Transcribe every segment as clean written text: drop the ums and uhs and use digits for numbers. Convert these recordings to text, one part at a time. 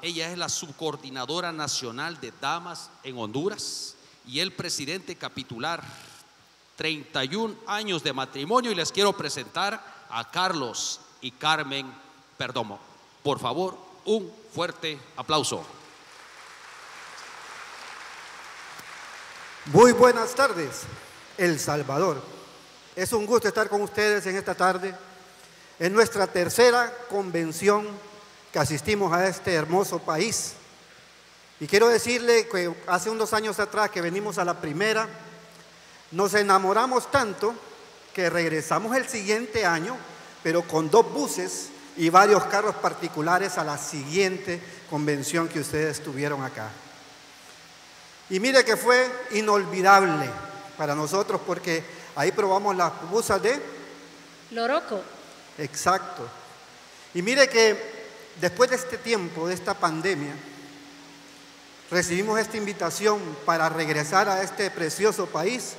ella es la subcoordinadora nacional de damas en Honduras y el presidente capitular. 31 años de matrimonio, y les quiero presentar a Carlos y Carmen Perdomo. Por favor, un fuerte aplauso. Muy buenas tardes, El Salvador. Es un gusto estar con ustedes en esta tarde. Es nuestra tercera convención que asistimos a este hermoso país. Y quiero decirle que hace unos años atrás que venimos a la primera, nos enamoramos tanto que regresamos el siguiente año, pero con 2 buses y varios carros particulares a la siguiente convención que ustedes tuvieron acá. Y mire que fue inolvidable para nosotros porque ahí probamos las pupusas de Loroco. Exacto. Y mire que después de este tiempo, de esta pandemia, recibimos esta invitación para regresar a este precioso país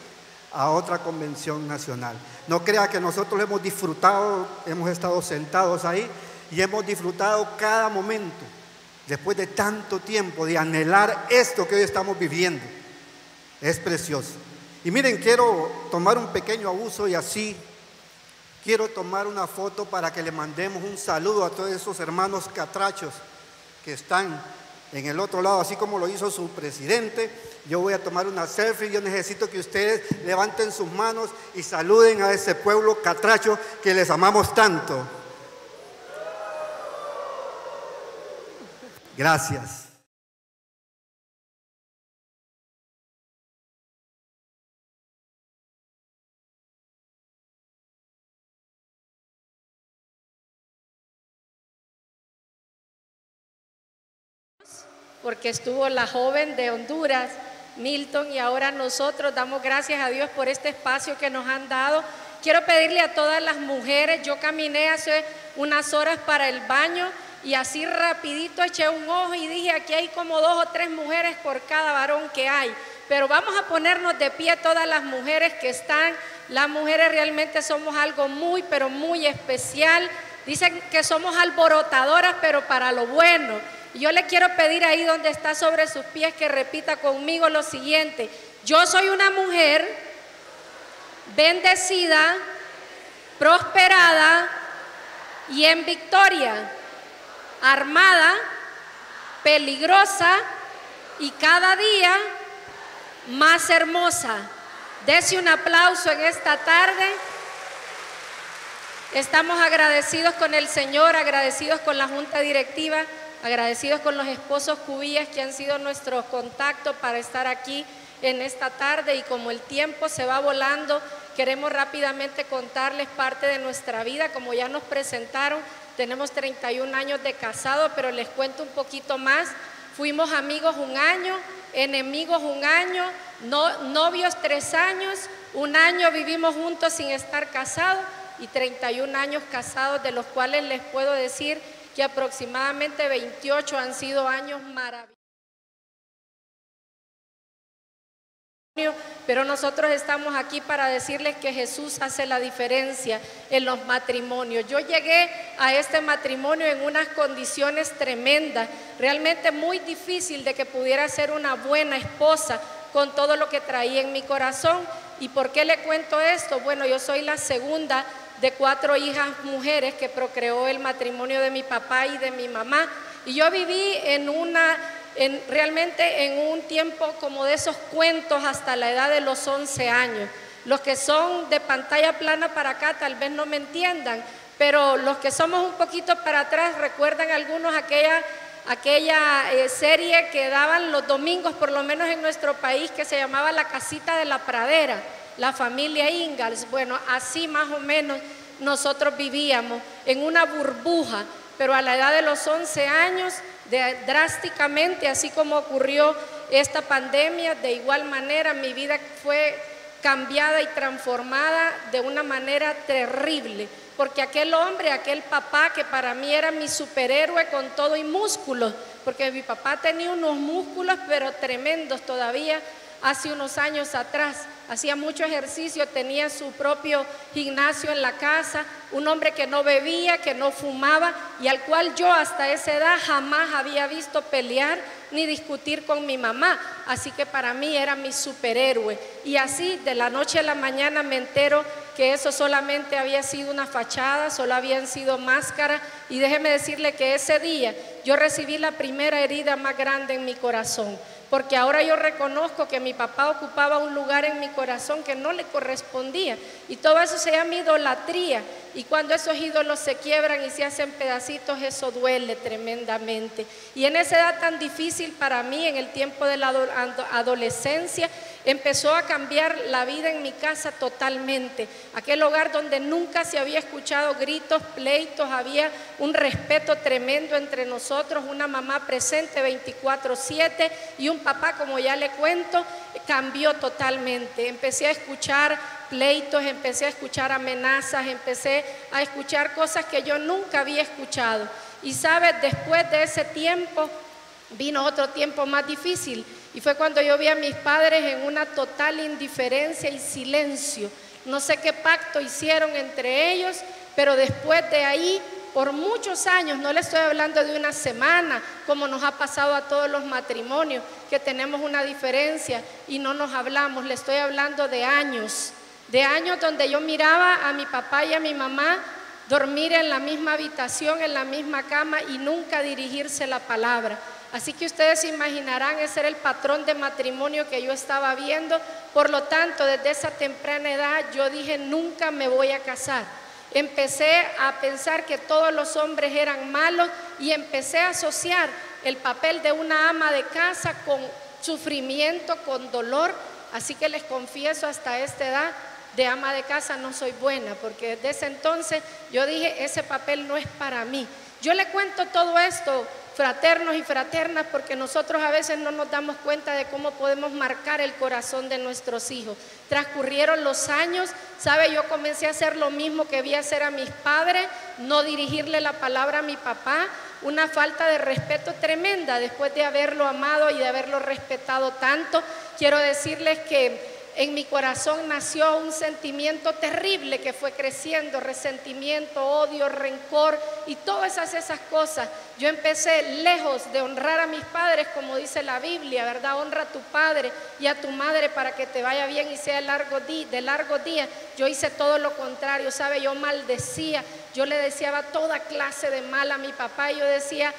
a otra convención nacional. No crea que nosotros lo hemos disfrutado, hemos estado sentados ahí y hemos disfrutado cada momento, después de tanto tiempo de anhelar esto que hoy estamos viviendo. Es precioso. Y miren, quiero tomar un pequeño abuso y así quiero tomar una foto para que le mandemos un saludo a todos esos hermanos catrachos que están en el otro lado, así como lo hizo su presidente. Yo voy a tomar una selfie. Yo necesito que ustedes levanten sus manos y saluden a ese pueblo catracho que les amamos tanto. Gracias. Porque estuvo la joven de Honduras, Milton, y ahora nosotros damos gracias a Dios por este espacio que nos han dado. Quiero pedirle a todas las mujeres, yo caminé hace unas horas para el baño y así rapidito eché un ojo y dije, aquí hay como 2 o 3 mujeres por cada varón que hay, pero vamos a ponernos de pie todas las mujeres que están. Las mujeres realmente somos algo muy, pero muy especial. Dicen que somos alborotadoras, pero para lo bueno. Y yo le quiero pedir ahí donde está sobre sus pies que repita conmigo lo siguiente: yo soy una mujer bendecida, prosperada y en victoria, armada, peligrosa y cada día más hermosa. Dese un aplauso en esta tarde. Estamos agradecidos con el Señor, agradecidos con la Junta Directiva, agradecidos con los esposos Cubillas que han sido nuestros contactos para estar aquí en esta tarde. Y como el tiempo se va volando, queremos rápidamente contarles parte de nuestra vida. Como ya nos presentaron, tenemos 31 años de casado, pero les cuento un poquito más. Fuimos amigos 1 año, enemigos 1 año, novios 3 años, 1 año vivimos juntos sin estar casados y 31 años casados, de los cuales les puedo decir que aproximadamente 28 han sido años maravillosos. Pero nosotros estamos aquí para decirles que Jesús hace la diferencia en los matrimonios. Yo llegué a este matrimonio en unas condiciones tremendas, realmente muy difícil de que pudiera ser una buena esposa con todo lo que traía en mi corazón. ¿Y por qué le cuento esto? Bueno, yo soy la segunda de 4 hijas mujeres que procreó el matrimonio de mi papá y de mi mamá. Y yo viví realmente en un tiempo como de esos cuentos hasta la edad de los 11 años. Los que son de pantalla plana para acá tal vez no me entiendan, pero los que somos un poquito para atrás recuerdan algunos aquella serie que daban los domingos, por lo menos en nuestro país, que se llamaba La Casita de la Pradera, la familia Ingalls. Bueno, así más o menos nosotros vivíamos en una burbuja, pero a la edad de los 11 años, drásticamente, así como ocurrió esta pandemia, de igual manera mi vida fue cambiada y transformada de una manera terrible, porque aquel hombre, aquel papá que para mí era mi superhéroe con todo y músculos, porque mi papá tenía unos músculos pero tremendos todavía, hace unos años atrás. Hacía mucho ejercicio, tenía su propio gimnasio en la casa, un hombre que no bebía, que no fumaba y al cual yo hasta esa edad jamás había visto pelear ni discutir con mi mamá. Así que para mí era mi superhéroe. Y así de la noche a la mañana me entero que eso solamente había sido una fachada, solo habían sido máscaras. Y déjeme decirle que ese día yo recibí la primera herida más grande en mi corazón, porque ahora yo reconozco que mi papá ocupaba un lugar en mi corazón que no le correspondía, y todo eso se llama idolatría, y cuando esos ídolos se quiebran y se hacen pedacitos, eso duele tremendamente. Y en esa edad tan difícil para mí, en el tiempo de la adolescencia, empezó a cambiar la vida en mi casa totalmente. Aquel hogar donde nunca se había escuchado gritos, pleitos, había un respeto tremendo entre nosotros, una mamá presente 24/7 y un papá, como ya le cuento, cambió totalmente. Empecé a escuchar pleitos, empecé a escuchar amenazas, empecé a escuchar cosas que yo nunca había escuchado. Y sabes, después de ese tiempo vino otro tiempo más difícil, y fue cuando yo vi a mis padres en una total indiferencia y silencio. No sé qué pacto hicieron entre ellos, pero después de ahí, por muchos años, no le estoy hablando de una semana, como nos ha pasado a todos los matrimonios, que tenemos una diferencia y no nos hablamos, le estoy hablando de años donde yo miraba a mi papá y a mi mamá dormir en la misma habitación, en la misma cama y nunca dirigirse la palabra. Así que ustedes se imaginarán, ese era el patrón de matrimonio que yo estaba viendo. Por lo tanto, desde esa temprana edad yo dije, nunca me voy a casar. Empecé a pensar que todos los hombres eran malos y empecé a asociar el papel de una ama de casa con sufrimiento, con dolor. Así que les confieso, hasta esta edad de ama de casa no soy buena, porque desde ese entonces yo dije, ese papel no es para mí. Yo le cuento todo esto, fraternos y fraternas, porque nosotros a veces no nos damos cuenta de cómo podemos marcar el corazón de nuestros hijos. Transcurrieron los años, ¿sabe? Yo comencé a hacer lo mismo que vi hacer a mis padres, no dirigirle la palabra a mi papá, una falta de respeto tremenda. Después de haberlo amado y de haberlo respetado tanto, quiero decirles que en mi corazón nació un sentimiento terrible que fue creciendo, resentimiento, odio, rencor y todas esas cosas. Yo empecé, lejos de honrar a mis padres, como dice la Biblia, ¿verdad? Honra a tu padre y a tu madre para que te vaya bien y sea de largo día. Yo hice todo lo contrario, ¿sabe? Yo maldecía, yo le deseaba toda clase de mal a mi papá y yo decía,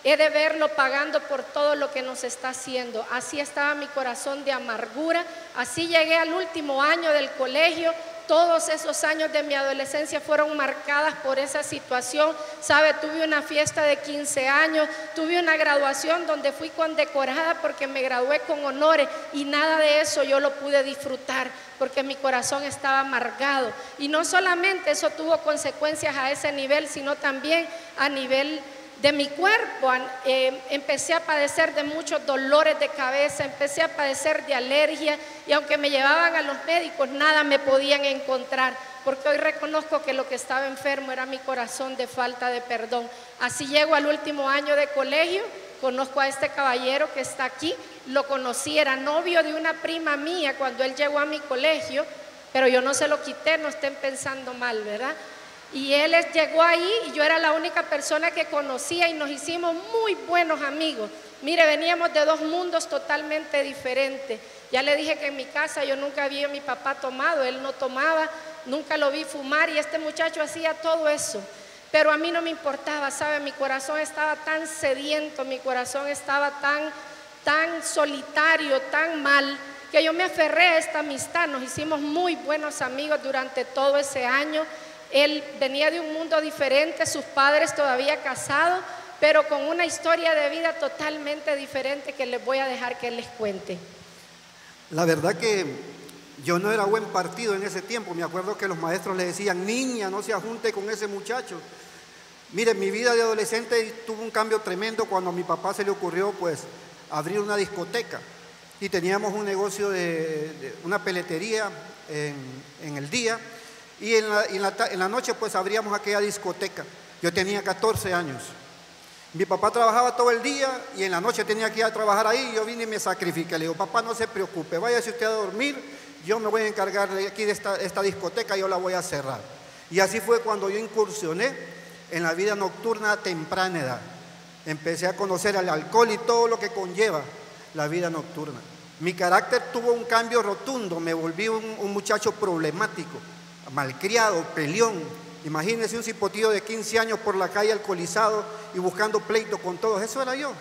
he de verlo pagando por todo lo que nos está haciendo. Así estaba mi corazón de amargura. Así llegué al último año del colegio. Todos esos años de mi adolescencia fueron marcadas por esa situación. ¿Sabe? Tuve una fiesta de 15 años, tuve una graduación donde fui condecorada porque me gradué con honores, y nada de eso yo lo pude disfrutar porque mi corazón estaba amargado. Y no solamente eso tuvo consecuencias a ese nivel, sino también a nivel de mi cuerpo. Empecé a padecer de muchos dolores de cabeza, empecé a padecer de alergia, y aunque me llevaban a los médicos, nada me podían encontrar, porque hoy reconozco que lo que estaba enfermo era mi corazón de falta de perdón. Así llego al último año de colegio, conozco a este caballero que está aquí, lo conocí, era novio de una prima mía cuando él llegó a mi colegio, pero yo no se lo quité, no estén pensando mal, ¿verdad? Y él llegó ahí y yo era la única persona que conocía y nos hicimos muy buenos amigos. Mire, veníamos de dos mundos totalmente diferentes. Ya le dije que en mi casa yo nunca vi a mi papá tomado, él no tomaba, nunca lo vi fumar, y este muchacho hacía todo eso. Pero a mí no me importaba, ¿sabe? Mi corazón estaba tan sediento, mi corazón estaba tan solitario, tan mal, que yo me aferré a esta amistad. Nos hicimos muy buenos amigos durante todo ese año. Él venía de un mundo diferente, sus padres todavía casados, pero con una historia de vida totalmente diferente que les voy a dejar que él les cuente. La verdad que yo no era buen partido en ese tiempo. Me acuerdo que los maestros le decían, niña, no se junte con ese muchacho. Mire, mi vida de adolescente tuvo un cambio tremendo cuando a mi papá se le ocurrió pues abrir una discoteca, y teníamos un negocio de una peletería en el día. Y en la noche pues abríamos aquella discoteca. Yo tenía 14 años Mi papá trabajaba todo el día y en la noche tenía que ir a trabajar ahí. Yo vine y me sacrifiqué. Le digo, papá, no se preocupe, váyase usted a dormir, yo me voy a encargar de aquí de esta discoteca, yo la voy a cerrar. Y así fue cuando yo incursioné en la vida nocturna a temprana edad. Empecé a conocer el alcohol y todo lo que conlleva la vida nocturna. Mi carácter tuvo un cambio rotundo, me volví un muchacho problemático, malcriado, peleón. Imagínense un cipotillo de 15 años por la calle alcoholizado y buscando pleito con todos, eso era yo.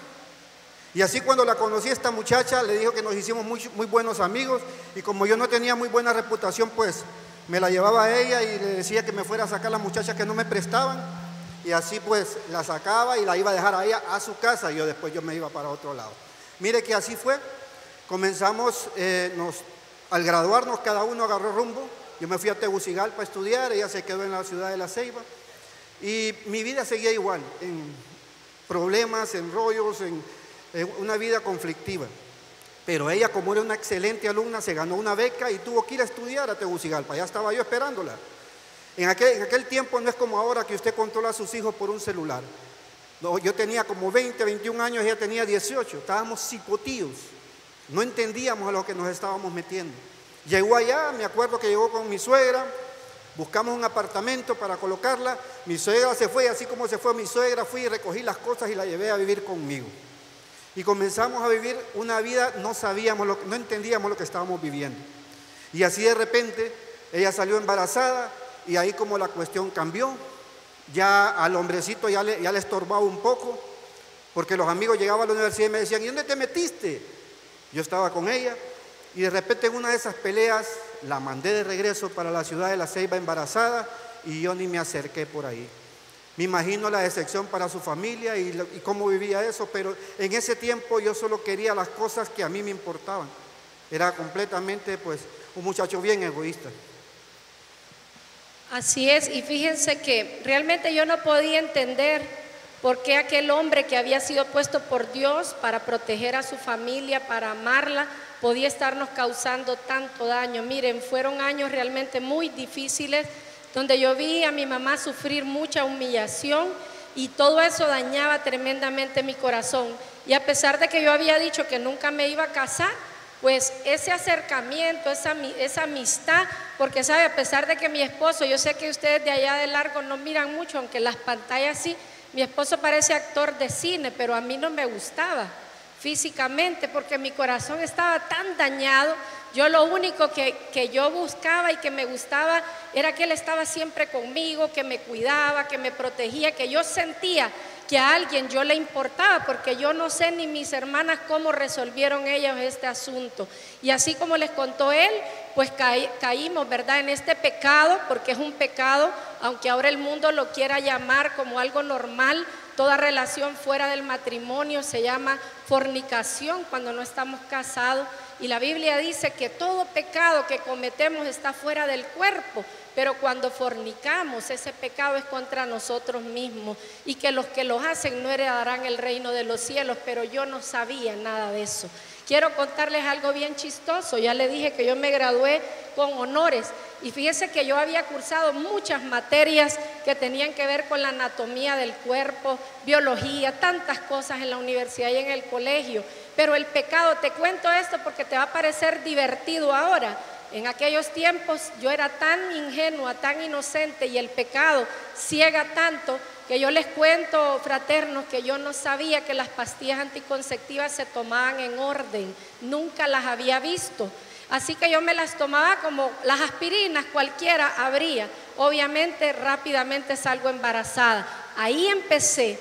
Y así cuando la conocí a esta muchacha, le dijo que nos hicimos muy buenos amigos, y como yo no tenía muy buena reputación, pues me la llevaba a ella y le decía que me fuera a sacar las muchachas que no me prestaban, y así pues la sacaba y la iba a dejar a ella a su casa, y después yo me iba para otro lado. Mire que así fue, comenzamos, al graduarnos cada uno agarró rumbo. Yo me fui a Tegucigalpa a estudiar, ella se quedó en la ciudad de La Ceiba, y mi vida seguía igual, en problemas, en rollos, en una vida conflictiva. Pero ella, como era una excelente alumna, se ganó una beca y tuvo que ir a estudiar a Tegucigalpa. Ya estaba yo esperándola. En aquel tiempo no es como ahora que usted controla a sus hijos por un celular. No, yo tenía como 20, 21 años, ella tenía 18. Estábamos cipotíos. No entendíamos a lo que nos estábamos metiendo. Llegó allá, me acuerdo que llegó con mi suegra, buscamos un apartamento para colocarla. Mi suegra se fue, así como se fue mi suegra, fui y recogí las cosas y la llevé a vivir conmigo. Y comenzamos a vivir una vida, no entendíamos lo que estábamos viviendo. Y así de repente ella salió embarazada y ahí como la cuestión cambió. Ya al hombrecito ya le estorbaba un poco, porque los amigos llegaban a la universidad y me decían, ¿y dónde te metiste? Yo estaba con ella y de repente en una de esas peleas la mandé de regreso para la ciudad de La Ceiba embarazada y yo ni me acerqué por ahí. Me imagino la decepción para su familia y cómo vivía eso, pero en ese tiempo yo solo quería las cosas que a mí me importaban. Era completamente pues un muchacho bien egoísta. Así es, y fíjense que realmente yo no podía entender por qué aquel hombre que había sido puesto por Dios para proteger a su familia, para amarla, podía estarnos causando tanto daño. Miren, fueron años realmente muy difíciles, donde yo vi a mi mamá sufrir mucha humillación y todo eso dañaba tremendamente mi corazón. Y a pesar de que yo había dicho que nunca me iba a casar, pues ese acercamiento, esa amistad, porque sabe, a pesar de que mi esposo, yo sé que ustedes de allá de largo no miran mucho, aunque las pantallas sí, mi esposo parece actor de cine, pero a mí no me gustaba físicamente porque mi corazón estaba tan dañado. Yo lo único que yo buscaba y que me gustaba era que él estaba siempre conmigo, que me cuidaba, que me protegía, que yo sentía que a alguien yo le importaba, porque yo no sé ni mis hermanas cómo resolvieron ellas este asunto. Y así como les contó él, pues caímos, ¿verdad?, en este pecado, porque es un pecado, aunque ahora el mundo lo quiera llamar como algo normal. Toda relación fuera del matrimonio se llama fornicación cuando no estamos casados. Y la Biblia dice que todo pecado que cometemos está fuera del cuerpo, pero cuando fornicamos, ese pecado es contra nosotros mismos, y que los que los hacen no heredarán el reino de los cielos. Pero yo no sabía nada de eso. Quiero contarles algo bien chistoso. Ya le dije que yo me gradué con honores, y fíjese que yo había cursado muchas materias que tenían que ver con la anatomía del cuerpo, biología, tantas cosas en la universidad y en el colegio. Pero el pecado, te cuento esto porque te va a parecer divertido ahora. En aquellos tiempos yo era tan ingenua, tan inocente, y el pecado ciega tanto que yo les cuento, fraternos, que yo no sabía que las pastillas anticonceptivas se tomaban en orden. Nunca las había visto. Así que yo me las tomaba como las aspirinas, cualquiera habría. Obviamente rápidamente salgo embarazada. Ahí empecé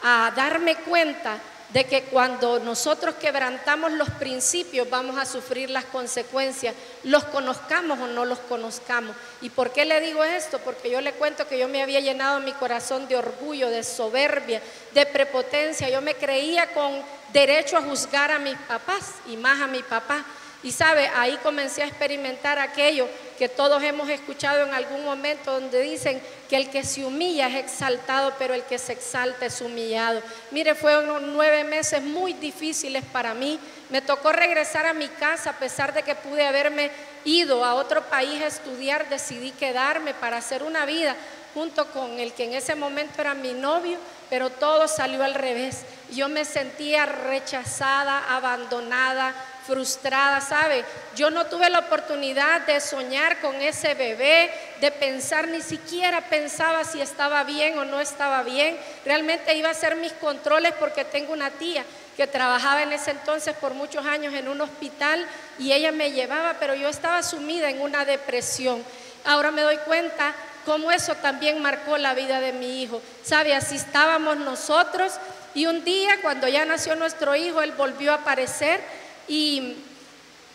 a darme cuenta de que cuando nosotros quebrantamos los principios vamos a sufrir las consecuencias, los conozcamos o no los conozcamos. ¿Y por qué le digo esto? Porque yo le cuento que yo me había llenado mi corazón de orgullo, de soberbia, de prepotencia. Yo me creía con derecho a juzgar a mis papás y más a mi papá. Y sabe, ahí comencé a experimentar aquello que todos hemos escuchado en algún momento, donde dicen que el que se humilla es exaltado, pero el que se exalta es humillado. Mire, fueron 9 meses muy difíciles para mí. Me tocó regresar a mi casa, a pesar de que pude haberme ido a otro país a estudiar. Decidí quedarme para hacer una vida junto con el que en ese momento era mi novio, pero todo salió al revés. Yo me sentía rechazada, abandonada, frustrada, ¿sabe? Yo no tuve la oportunidad de soñar con ese bebé, de pensar, ni siquiera pensaba si estaba bien o no estaba bien. Realmente iba a hacer mis controles porque tengo una tía que trabajaba en ese entonces por muchos años en un hospital y ella me llevaba, pero yo estaba sumida en una depresión. Ahora me doy cuenta cómo eso también marcó la vida de mi hijo. ¿Sabe? Así estábamos nosotros y un día cuando ya nació nuestro hijo, él volvió a aparecer y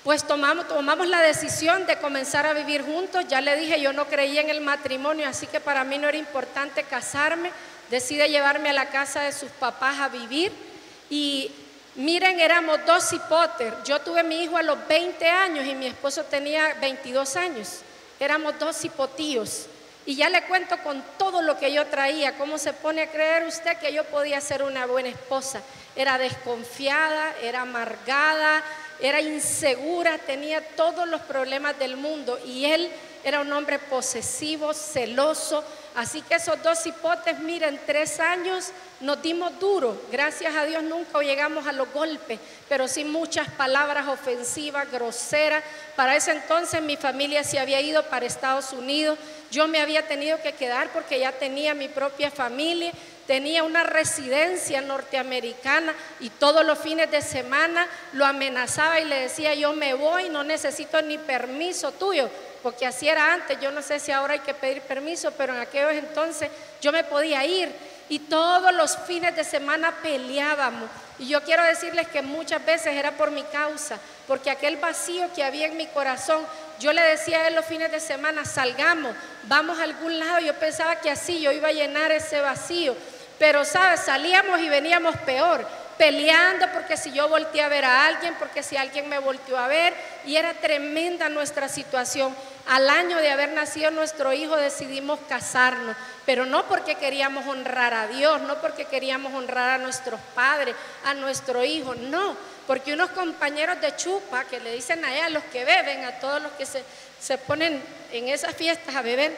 pues tomamos la decisión de comenzar a vivir juntos. Ya le dije, yo no creía en el matrimonio, así que para mí no era importante casarme. Decide llevarme a la casa de sus papás a vivir y miren, éramos dos hipóteres. Yo tuve mi hijo a los 20 años y mi esposo tenía 22 años. Éramos dos hipotíos. Y ya le cuento con todo lo que yo traía. ¿Cómo se pone a creer usted que yo podía ser una buena esposa? Era desconfiada, era amargada, era insegura, tenía todos los problemas del mundo. Y él era un hombre posesivo, celoso. Así que esos dos hipotes, miren, 3 años nos dimos duro. Gracias a Dios nunca llegamos a los golpes, pero sí muchas palabras ofensivas, groseras. Para ese entonces mi familia se había ido para Estados Unidos. Yo me había tenido que quedar porque ya tenía mi propia familia. Tenía una residencia norteamericana y todos los fines de semana lo amenazaba y le decía, yo me voy, no necesito ni permiso tuyo, porque así era antes. Yo no sé si ahora hay que pedir permiso, pero en aquellos entonces yo me podía ir y todos los fines de semana peleábamos. Y yo quiero decirles que muchas veces era por mi causa, porque aquel vacío que había en mi corazón, yo le decía a él los fines de semana, salgamos, vamos a algún lado. Yo pensaba que así yo iba a llenar ese vacío. Pero, ¿sabes? Salíamos y veníamos peor, peleando porque si yo volteé a ver a alguien, porque si alguien me volteó a ver, y era tremenda nuestra situación. Al año de haber nacido nuestro hijo decidimos casarnos, pero no porque queríamos honrar a Dios, no porque queríamos honrar a nuestros padres, a nuestro hijo, no, porque unos compañeros de chupa que le dicen allá a los que beben, a todos los que se ponen en esas fiestas a beber,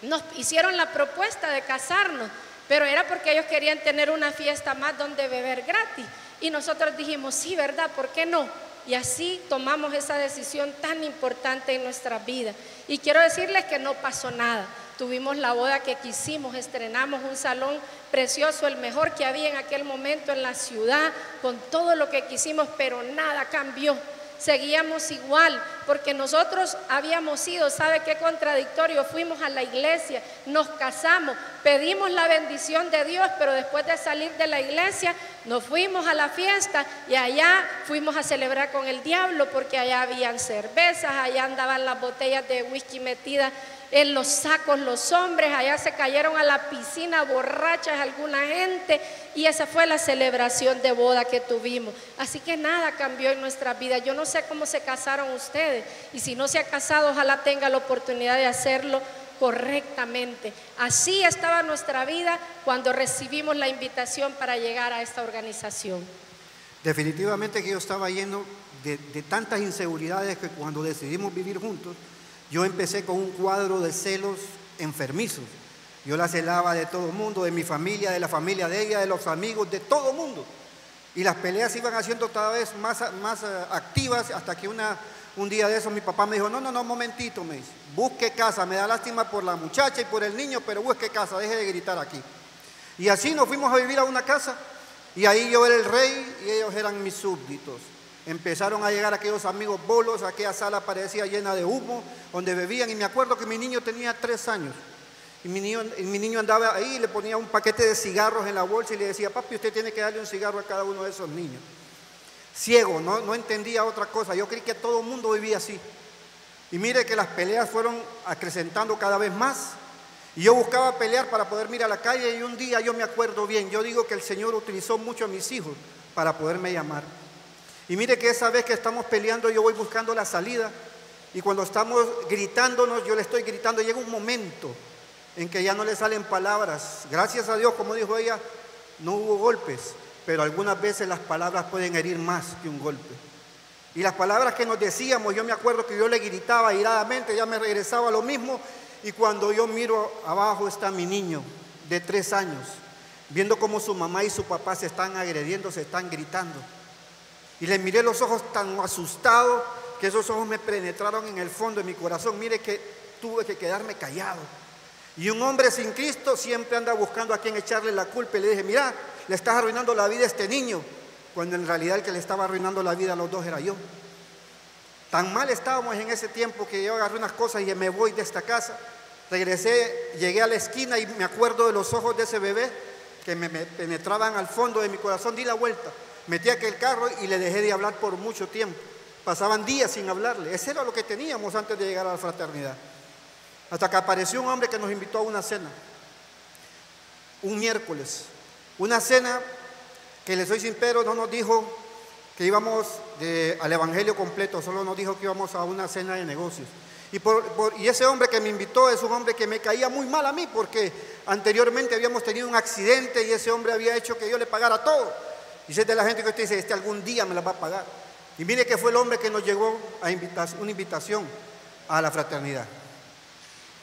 nos hicieron la propuesta de casarnos. Pero era porque ellos querían tener una fiesta más donde beber gratis. Y nosotros dijimos, sí, ¿verdad? ¿Por qué no? Y así tomamos esa decisión tan importante en nuestra vida. Y quiero decirles que no pasó nada. Tuvimos la boda que quisimos, estrenamos un salón precioso, el mejor que había en aquel momento en la ciudad, con todo lo que quisimos, pero nada cambió. Seguíamos igual, porque nosotros habíamos ido, ¿sabe qué contradictorio? Fuimos a la iglesia, nos casamos, pedimos la bendición de Dios, pero después de salir de la iglesia, nos fuimos a la fiesta y allá fuimos a celebrar con el diablo, porque allá habían cervezas, allá andaban las botellas de whisky metidas en los sacos los hombres, allá se cayeron a la piscina borrachas alguna gente, y esa fue la celebración de boda que tuvimos. Así que nada cambió en nuestra vida. Yo no sé cómo se casaron ustedes, y si no se ha casado, ojalá tenga la oportunidad de hacerlo correctamente. Así estaba nuestra vida cuando recibimos la invitación para llegar a esta organización. Definitivamente que yo estaba lleno de tantas inseguridades que cuando decidimos vivir juntos, yo empecé con un cuadro de celos enfermizos. Yo la celaba de todo el mundo, de mi familia, de la familia de ella, de los amigos, de todo el mundo. Y las peleas se iban haciendo cada vez más activas, hasta que un día de eso mi papá me dijo, no, un momentito, me dice, busque casa, me da lástima por la muchacha y por el niño, pero busque casa, deje de gritar aquí. Y así nos fuimos a vivir a una casa, y ahí yo era el rey y ellos eran mis súbditos. Empezaron a llegar aquellos amigos bolos, aquella sala parecía llena de humo, donde bebían, y me acuerdo que mi niño tenía 3 años, y mi niño andaba ahí, le ponía un paquete de cigarros en la bolsa y le decía, papi, usted tiene que darle un cigarro a cada uno de esos niños. Ciego, no entendía otra cosa, yo creí que todo el mundo vivía así. Y mire que las peleas fueron acrecentando cada vez más, y yo buscaba pelear para poder mirar a la calle, y un día yo me acuerdo bien, yo digo que el Señor utilizó mucho a mis hijos para poderme llamar. Y mire que esa vez que estamos peleando, yo voy buscando la salida, y cuando estamos gritándonos, yo le estoy gritando, llega un momento en que ya no le salen palabras. Gracias a Dios, como dijo ella, no hubo golpes, pero algunas veces las palabras pueden herir más que un golpe. Y las palabras que nos decíamos, yo me acuerdo que yo le gritaba airadamente, ya me regresaba lo mismo, y cuando yo miro abajo está mi niño de 3 años, viendo cómo su mamá y su papá se están agrediendo, se están gritando. Y le miré los ojos tan asustado que esos ojos me penetraron en el fondo de mi corazón. Mire que tuve que quedarme callado. Y un hombre sin Cristo siempre anda buscando a quien echarle la culpa. Y le dije, mira, le estás arruinando la vida a este niño, cuando en realidad el que le estaba arruinando la vida a los dos era yo. Tan mal estábamos en ese tiempo que yo agarré unas cosas y me voy de esta casa. Regresé, llegué a la esquina y me acuerdo de los ojos de ese bebé que me penetraban al fondo de mi corazón. Di la vuelta, metí aquel carro y le dejé de hablar por mucho tiempo. Pasaban días sin hablarle. Ese era lo que teníamos antes de llegar a la fraternidad. Hasta que apareció un hombre que nos invitó a una cena, un miércoles. Una cena que, les soy sincero, no nos dijo que íbamos al evangelio completo, solo nos dijo que íbamos a una cena de negocios. Y ese hombre que me invitó es un hombre que me caía muy mal a mí, porque anteriormente habíamos tenido un accidente y ese hombre había hecho que yo le pagara todo. Y es de la gente que usted dice, algún día me la va a pagar. Y mire que fue el hombre que nos llegó a una invitación a la fraternidad.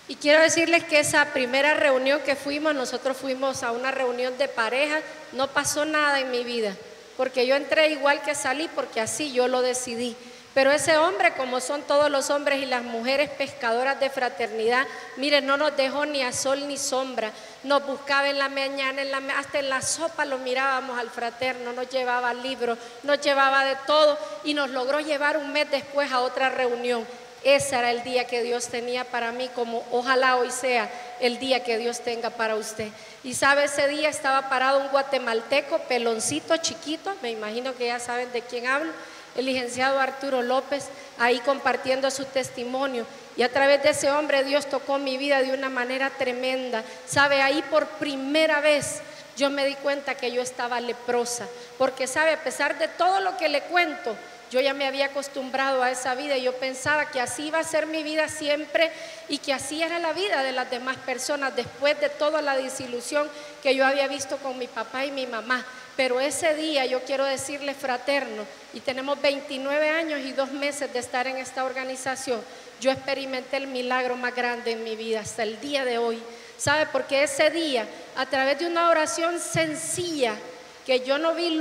Y quiero decirles que esa primera reunión que fuimos, nosotros fuimos a una reunión de pareja, no pasó nada en mi vida, porque yo entré igual que salí, porque así yo lo decidí. Pero ese hombre, como son todos los hombres y las mujeres pescadoras de fraternidad, miren, no nos dejó ni a sol ni sombra, nos buscaba en la mañana, hasta en la sopa lo mirábamos al fraterno, nos llevaba libros, nos llevaba de todo y nos logró llevar un mes después a otra reunión. Ese era el día que Dios tenía para mí, como ojalá hoy sea el día que Dios tenga para usted. Y sabe, ese día estaba parado un guatemalteco, peloncito, chiquito, me imagino que ya saben de quién hablo, el licenciado Arturo López, ahí compartiendo su testimonio. Y a través de ese hombre Dios tocó mi vida de una manera tremenda. Sabe, ahí por primera vez yo me di cuenta que yo estaba leprosa, porque sabe, a pesar de todo lo que le cuento, yo ya me había acostumbrado a esa vida y yo pensaba que así iba a ser mi vida siempre y que así era la vida de las demás personas después de toda la desilusión que yo había visto con mi papá y mi mamá. Pero ese día yo quiero decirles, fraterno, y tenemos 29 años y 2 meses de estar en esta organización, yo experimenté el milagro más grande en mi vida hasta el día de hoy. ¿Sabe? Porque ese día, a través de una oración sencilla, que yo no vi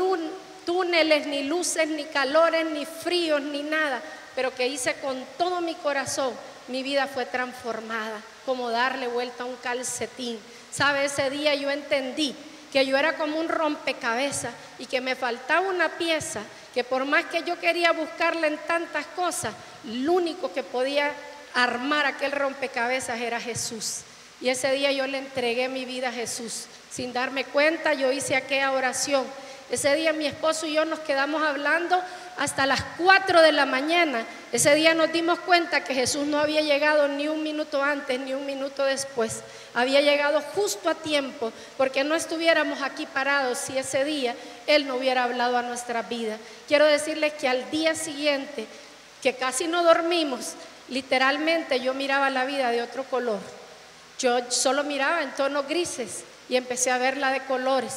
túneles, ni luces, ni calores, ni fríos, ni nada, pero que hice con todo mi corazón, mi vida fue transformada, como darle vuelta a un calcetín. ¿Sabe? Ese día yo entendí que yo era como un rompecabezas y que me faltaba una pieza, que por más que yo quería buscarla en tantas cosas, lo único que podía armar aquel rompecabezas era Jesús. Y ese día yo le entregué mi vida a Jesús. Sin darme cuenta, yo hice aquella oración. Ese día mi esposo y yo nos quedamos hablando hasta las 4 de la mañana. Ese día nos dimos cuenta que Jesús no había llegado ni un minuto antes ni un minuto después. Había llegado justo a tiempo, porque no estuviéramos aquí parados si ese día Él no hubiera hablado a nuestra vida. Quiero decirles que al día siguiente, que casi no dormimos, literalmente yo miraba la vida de otro color. Yo solo miraba en tonos grises y empecé a verla de colores.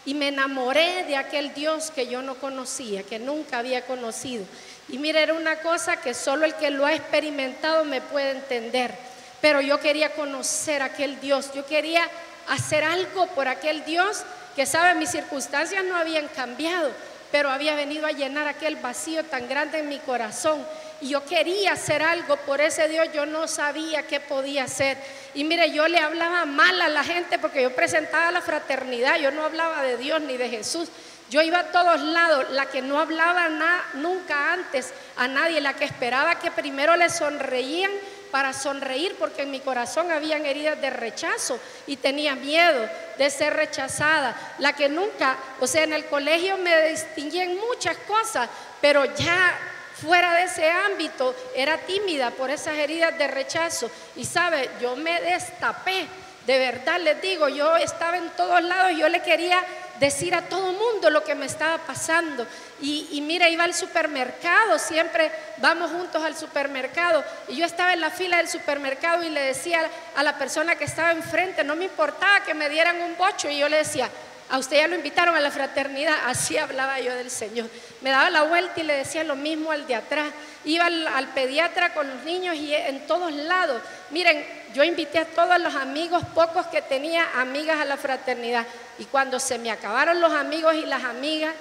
Y me enamoré de aquel Dios que yo no conocía, que nunca había conocido. Y mira, era una cosa que solo el que lo ha experimentado me puede entender. Pero yo quería conocer a aquel Dios, yo quería hacer algo por aquel Dios que, sabe, mis circunstancias no habían cambiado, pero había venido a llenar aquel vacío tan grande en mi corazón. Y yo quería hacer algo por ese Dios, yo no sabía qué podía hacer. Y mire, yo le hablaba mal a la gente porque yo presentaba la fraternidad, yo no hablaba de Dios ni de Jesús. Yo iba a todos lados, la que no hablaba nunca antes a nadie, la que esperaba que primero le sonreían para sonreír, porque en mi corazón habían heridas de rechazo y tenía miedo de ser rechazada. La que nunca, o sea, en el colegio me distinguía en muchas cosas, pero ya fuera de ese ámbito era tímida por esas heridas de rechazo. Y sabe, yo me destapé, de verdad les digo, yo estaba en todos lados, yo le quería decir a todo mundo lo que me estaba pasando. Y mira, iba al supermercado, siempre vamos juntos al supermercado, y yo estaba en la fila del supermercado y le decía a la persona que estaba enfrente, no me importaba que me dieran un bocho, y yo le decía, a usted ya lo invitaron a la fraternidad. Así hablaba yo del Señor. Me daba la vuelta y le decía lo mismo al de atrás. Iba al pediatra con los niños y en todos lados. Miren, yo invité a todos los amigos, pocos que tenía, amigas a la fraternidad. Y cuando se me acabaron los amigos y las amigas,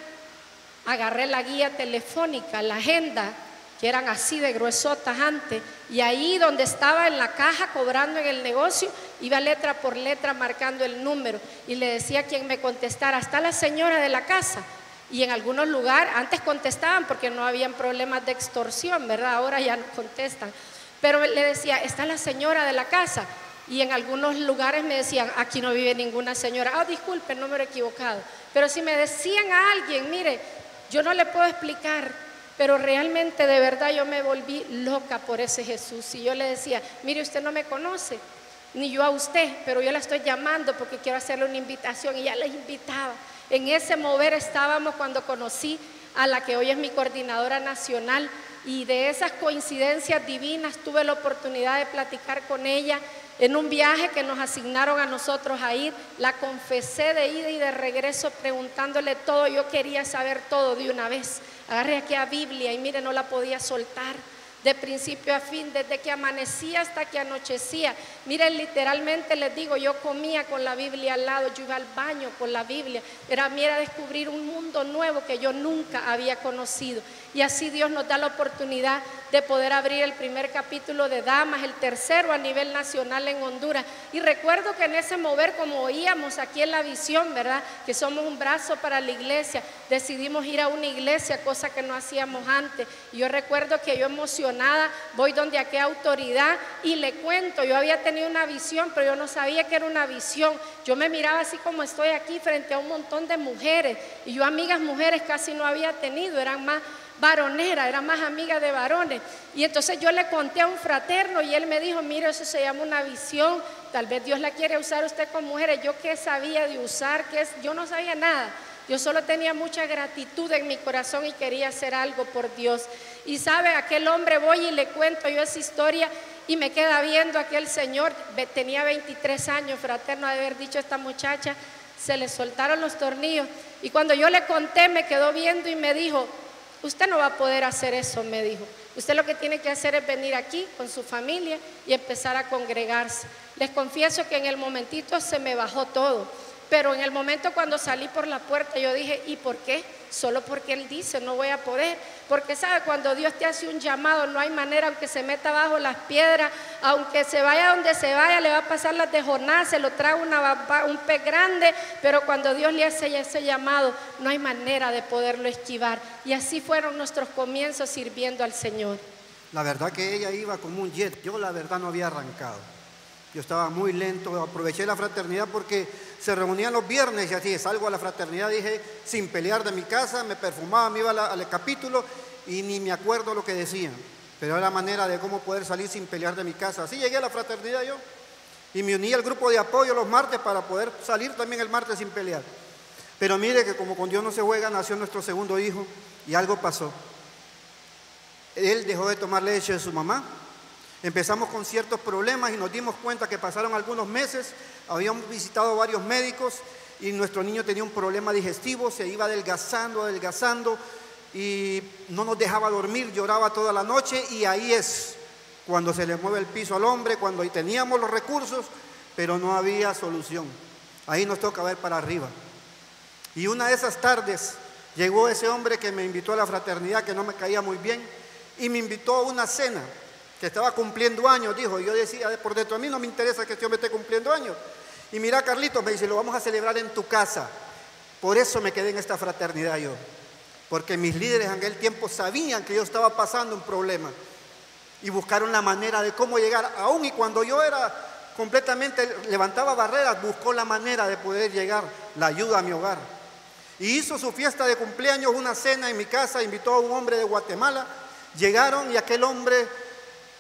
agarré la guía telefónica, la agenda, que eran así de gruesotas antes, y ahí donde estaba en la caja cobrando en el negocio, iba letra por letra marcando el número y le decía a quien me contestara: está la señora de la casa. Y en algunos lugares, antes contestaban porque no habían problemas de extorsión, ¿verdad? Ahora ya no contestan. Pero le decía: está la señora de la casa. Y en algunos lugares me decían: aquí no vive ninguna señora. Ah, disculpe, número equivocado. Pero si me decían a alguien: mire, yo no le puedo explicar, pero realmente de verdad yo me volví loca por ese Jesús. Y yo le decía: mire, usted no me conoce, ni yo a usted, pero yo la estoy llamando porque quiero hacerle una invitación. Y ya la invitaba. En ese mover estábamos cuando conocí a la que hoy es mi coordinadora nacional, y de esas coincidencias divinas tuve la oportunidad de platicar con ella en un viaje que nos asignaron a nosotros a ir. La confesé de ida y de regreso preguntándole todo. Yo quería saber todo de una vez. Agarré aquella Biblia y mire, no la podía soltar de principio a fin, desde que amanecía hasta que anochecía. Miren, literalmente les digo, yo comía con la Biblia al lado, yo iba al baño con la Biblia. Era descubrir un mundo nuevo que yo nunca había conocido. Y así Dios nos da la oportunidad de poder abrir el primer capítulo de Damas, el tercero a nivel nacional en Honduras. Y recuerdo que en ese mover, como oíamos aquí en la visión, ¿verdad?, que somos un brazo para la iglesia, decidimos ir a una iglesia, cosa que no hacíamos antes. Y yo recuerdo que yo emocionada voy donde aquella autoridad y le cuento: yo había tenido una visión, pero yo no sabía que era una visión. Yo me miraba así como estoy aquí frente a un montón de mujeres, y yo amigas mujeres casi no había tenido, eran más varonera, era más amiga de varones. Y entonces yo le conté a un fraterno y él me dijo: mire, eso se llama una visión, tal vez Dios la quiere usar usted con mujeres. Yo qué sabía de usar, yo no sabía nada. Yo solo tenía mucha gratitud en mi corazón y quería hacer algo por Dios. Y sabe, aquel hombre, voy y le cuento yo esa historia y me queda viendo aquel señor. Tenía 23 años, fraterno, de haber dicho: esta muchacha se le soltaron los tornillos. Y cuando yo le conté, me quedó viendo y me dijo: usted no va a poder hacer eso, me dijo. Usted lo que tiene que hacer es venir aquí con su familia y empezar a congregarse. Les confieso que en el momentito se me bajó todo, pero en el momento cuando salí por la puerta yo dije: ¿y por qué? Solo porque Él dice, no voy a poder. Porque sabe, cuando Dios te hace un llamado, no hay manera, aunque se meta bajo las piedras, aunque se vaya donde se vaya, le va a pasar las de Jonás, se lo trae un pez grande, pero cuando Dios le hace ese llamado, no hay manera de poderlo esquivar. Y así fueron nuestros comienzos sirviendo al Señor. La verdad que ella iba como un jet. Yo la verdad no había arrancado. Yo estaba muy lento. Aproveché la fraternidad porque se reunían los viernes y así salgo a la fraternidad, dije, sin pelear de mi casa, me perfumaba, me iba al capítulo y ni me acuerdo lo que decían, pero era la manera de cómo poder salir sin pelear de mi casa. Así llegué a la fraternidad yo y me uní al grupo de apoyo los martes para poder salir también el martes sin pelear. Pero mire que como con Dios no se juega, nació nuestro segundo hijo y algo pasó. Él dejó de tomar leche de su mamá. Empezamos con ciertos problemas y nos dimos cuenta que pasaron algunos meses, habíamos visitado varios médicos y nuestro niño tenía un problema digestivo, se iba adelgazando y no nos dejaba dormir, lloraba toda la noche. Y ahí es cuando se le mueve el piso al hombre, cuando teníamos los recursos, pero no había solución. Ahí nos toca ver para arriba. Y una de esas tardes llegó ese hombre que me invitó a la fraternidad, que no me caía muy bien, y me invitó a una cena, que estaba cumpliendo años, dijo. Y yo decía por dentro: a mí no me interesa que este hombre esté cumpliendo años. Y mira, Carlitos, me dice: lo vamos a celebrar en tu casa. Por eso me quedé en esta fraternidad yo, porque mis líderes en aquel tiempo sabían que yo estaba pasando un problema y buscaron la manera de cómo llegar, aún y cuando yo era completamente, levantaba barreras, buscó la manera de poder llegar la ayuda a mi hogar. Y hizo su fiesta de cumpleaños, una cena en mi casa, invitó a un hombre de Guatemala. Llegaron y aquel hombre,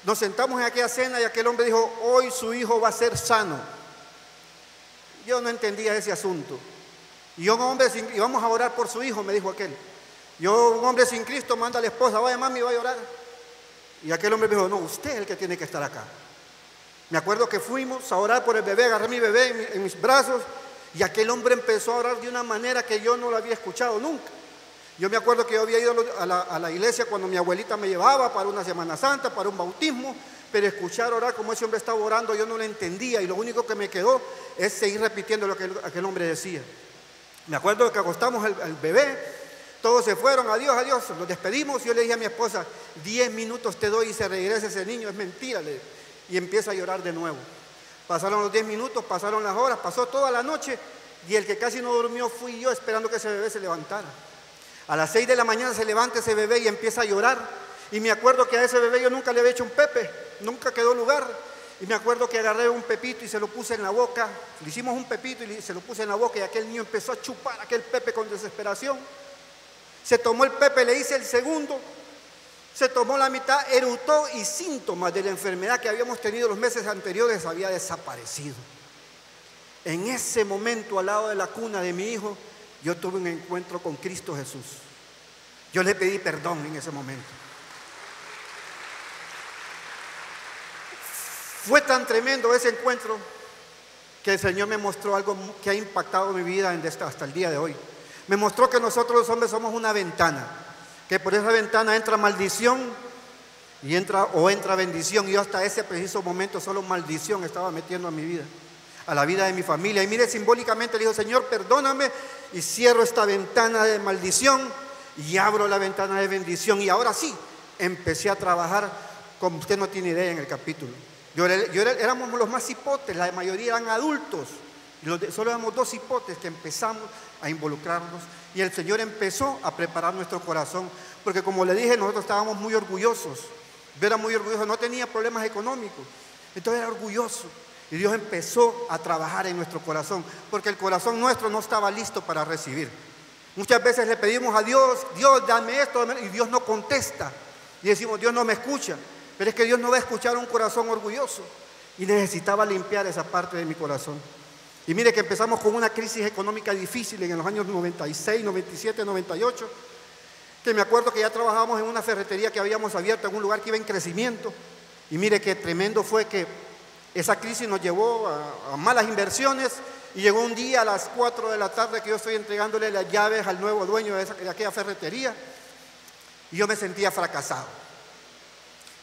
nos sentamos en aquella cena y aquel hombre dijo: hoy su hijo va a ser sano. Yo no entendía ese asunto. Y yo, un hombre y vamos a orar por su hijo, me dijo aquel. Yo, un hombre sin Cristo, manda a la esposa: vaya mami, vaya a orar. Y aquel hombre me dijo: no, usted es el que tiene que estar acá. Me acuerdo que fuimos a orar por el bebé, agarré a mi bebé en mis brazos y aquel hombre empezó a orar de una manera que yo no lo había escuchado nunca. Yo me acuerdo que yo había ido a la iglesia cuando mi abuelita me llevaba para una Semana Santa, para un bautismo, pero escuchar orar como ese hombre estaba orando, yo no lo entendía y lo único que me quedó es seguir repitiendo lo que aquel hombre decía. Me acuerdo que acostamos al bebé, todos se fueron, adiós, adiós, nos despedimos. Yo le dije a mi esposa, 10 minutos te doy y se regresa ese niño, es mentira, y empieza a llorar de nuevo. Pasaron los 10 minutos, pasaron las horas, pasó toda la noche y el que casi no durmió fui yo esperando que ese bebé se levantara. A las 6 de la mañana se levanta ese bebé y empieza a llorar. Y me acuerdo que a ese bebé yo nunca le había hecho un pepe, nunca quedó lugar. Y me acuerdo que agarré un pepito y se lo puse en la boca. Le hicimos un pepito y se lo puse en la boca y aquel niño empezó a chupar aquel pepe con desesperación. Se tomó el pepe, le hice el segundo, se tomó la mitad, eructó y síntomas de la enfermedad que habíamos tenido los meses anteriores había desaparecido. En ese momento, al lado de la cuna de mi hijo, yo tuve un encuentro con Cristo Jesús. Yo le pedí perdón en ese momento. Fue tan tremendo ese encuentro que el Señor me mostró algo que ha impactado mi vida hasta el día de hoy. Me mostró que nosotros los hombres somos una ventana, que por esa ventana entra maldición y entra bendición. Y yo hasta ese preciso momento solo maldición estaba metiendo a mi vida, a la vida de mi familia. Y mire, simbólicamente le digo, Señor, perdóname, y cierro esta ventana de maldición y abro la ventana de bendición. Y ahora sí, empecé a trabajar como usted no tiene idea en el capítulo. Éramos los más hipotes, la mayoría eran adultos. Solo éramos 2 hipotes que empezamos a involucrarnos y el Señor empezó a preparar nuestro corazón, porque como le dije, nosotros estábamos muy orgullosos. Yo era muy orgulloso, no tenía problemas económicos, entonces era orgulloso. Y Dios empezó a trabajar en nuestro corazón, porque el corazón nuestro no estaba listo para recibir. Muchas veces le pedimos a Dios, Dios dame esto, y Dios no contesta. Y decimos, Dios no me escucha. Pero es que Dios no va a escuchar un corazón orgulloso. Y necesitaba limpiar esa parte de mi corazón. Y mire que empezamos con una crisis económica difícil en los años 96, 97, 98. Que me acuerdo que ya trabajábamos en una ferretería que habíamos abierto en un lugar que iba en crecimiento. Y mire que tremendo fue que esa crisis nos llevó a malas inversiones. Y llegó un día a las 4 de la tarde que yo estoy entregándole las llaves al nuevo dueño de aquella ferretería. Y yo me sentía fracasado.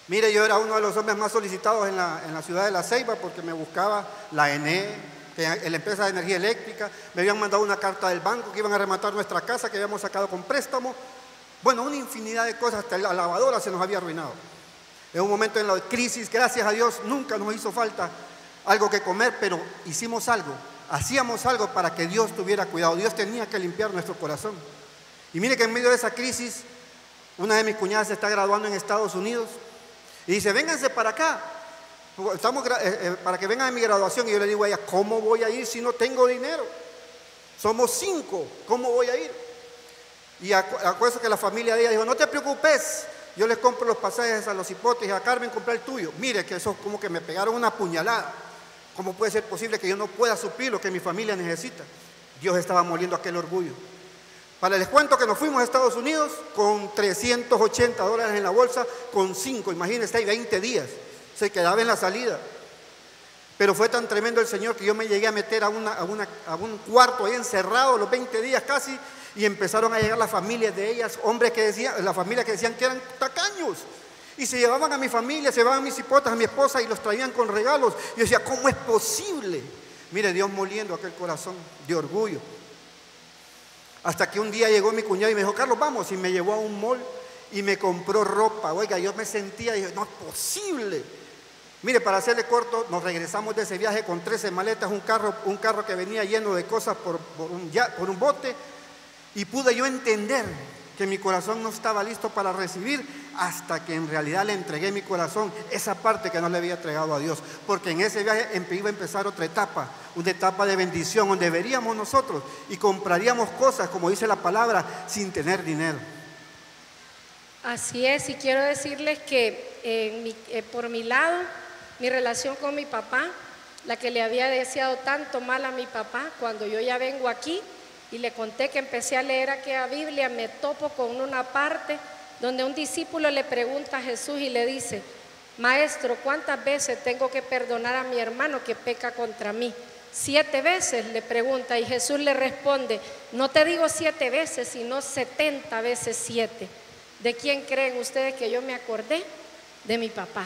Mire, yo era uno de los hombres más solicitados en la ciudad de La Ceiba porque me buscaba la ENE, la empresa de energía eléctrica. Me habían mandado una carta del banco que iban a rematar nuestra casa que habíamos sacado con préstamo. Bueno, una infinidad de cosas, hasta la lavadora se nos había arruinado. En un momento en la crisis, gracias a Dios, nunca nos hizo falta algo que comer, pero hicimos algo, hacíamos algo para que Dios tuviera cuidado. Dios tenía que limpiar nuestro corazón. Y mire que en medio de esa crisis, una de mis cuñadas se está graduando en Estados Unidos y dice, vénganse para acá, para que vengan a mi graduación. Y yo le digo a ella, ¿cómo voy a ir si no tengo dinero? Somos 5, ¿cómo voy a ir? Y acuerdo que la familia de ella dijo, no te preocupes, yo les compro los pasajes a los hipotes y a Carmen comprar el tuyo. Mire que eso como que me pegaron una puñalada. ¿Cómo puede ser posible que yo no pueda suplir lo que mi familia necesita? Dios estaba moliendo aquel orgullo. Les cuento que nos fuimos a Estados Unidos con $380 en la bolsa, con 5, imagínense, hay 20 días, se quedaba en la salida. Pero fue tan tremendo el Señor que yo me llegué a meter a un cuarto ahí encerrado los 20 días casi, y empezaron a llegar las familias de ellas, hombres que decían, la familia que decían que eran tacaños, y se llevaban a mi familia, se llevaban a mis hipotas, a mi esposa, y los traían con regalos. Y yo decía, ¿cómo es posible? Mire, Dios moliendo aquel corazón de orgullo. Hasta que un día llegó mi cuñado y me dijo, Carlos, vamos, y me llevó a un mall y me compró ropa. Oiga, yo me sentía y dije, no es posible. Mire, para hacerle corto, nos regresamos de ese viaje con 13 maletas, un carro que venía lleno de cosas por un bote, y pude yo entender que mi corazón no estaba listo para recibir hasta que en realidad le entregué mi corazón, esa parte que no le había entregado a Dios, porque en ese viaje iba a empezar otra etapa, una etapa de bendición, donde veríamos nosotros y compraríamos cosas, como dice la palabra, sin tener dinero. Así es, y quiero decirles que por mi lado, mi relación con mi papá, la que le había deseado tanto mal a mi papá, cuando yo ya vengo aquí y le conté que empecé a leer aquella Biblia, me topo con una parte donde un discípulo le pregunta a Jesús y le dice, Maestro, ¿cuántas veces tengo que perdonar a mi hermano que peca contra mí? 7 veces, le pregunta, y Jesús le responde, no te digo 7 veces, sino 70 veces 7. ¿De quién creen ustedes que yo me acordé? De mi papá.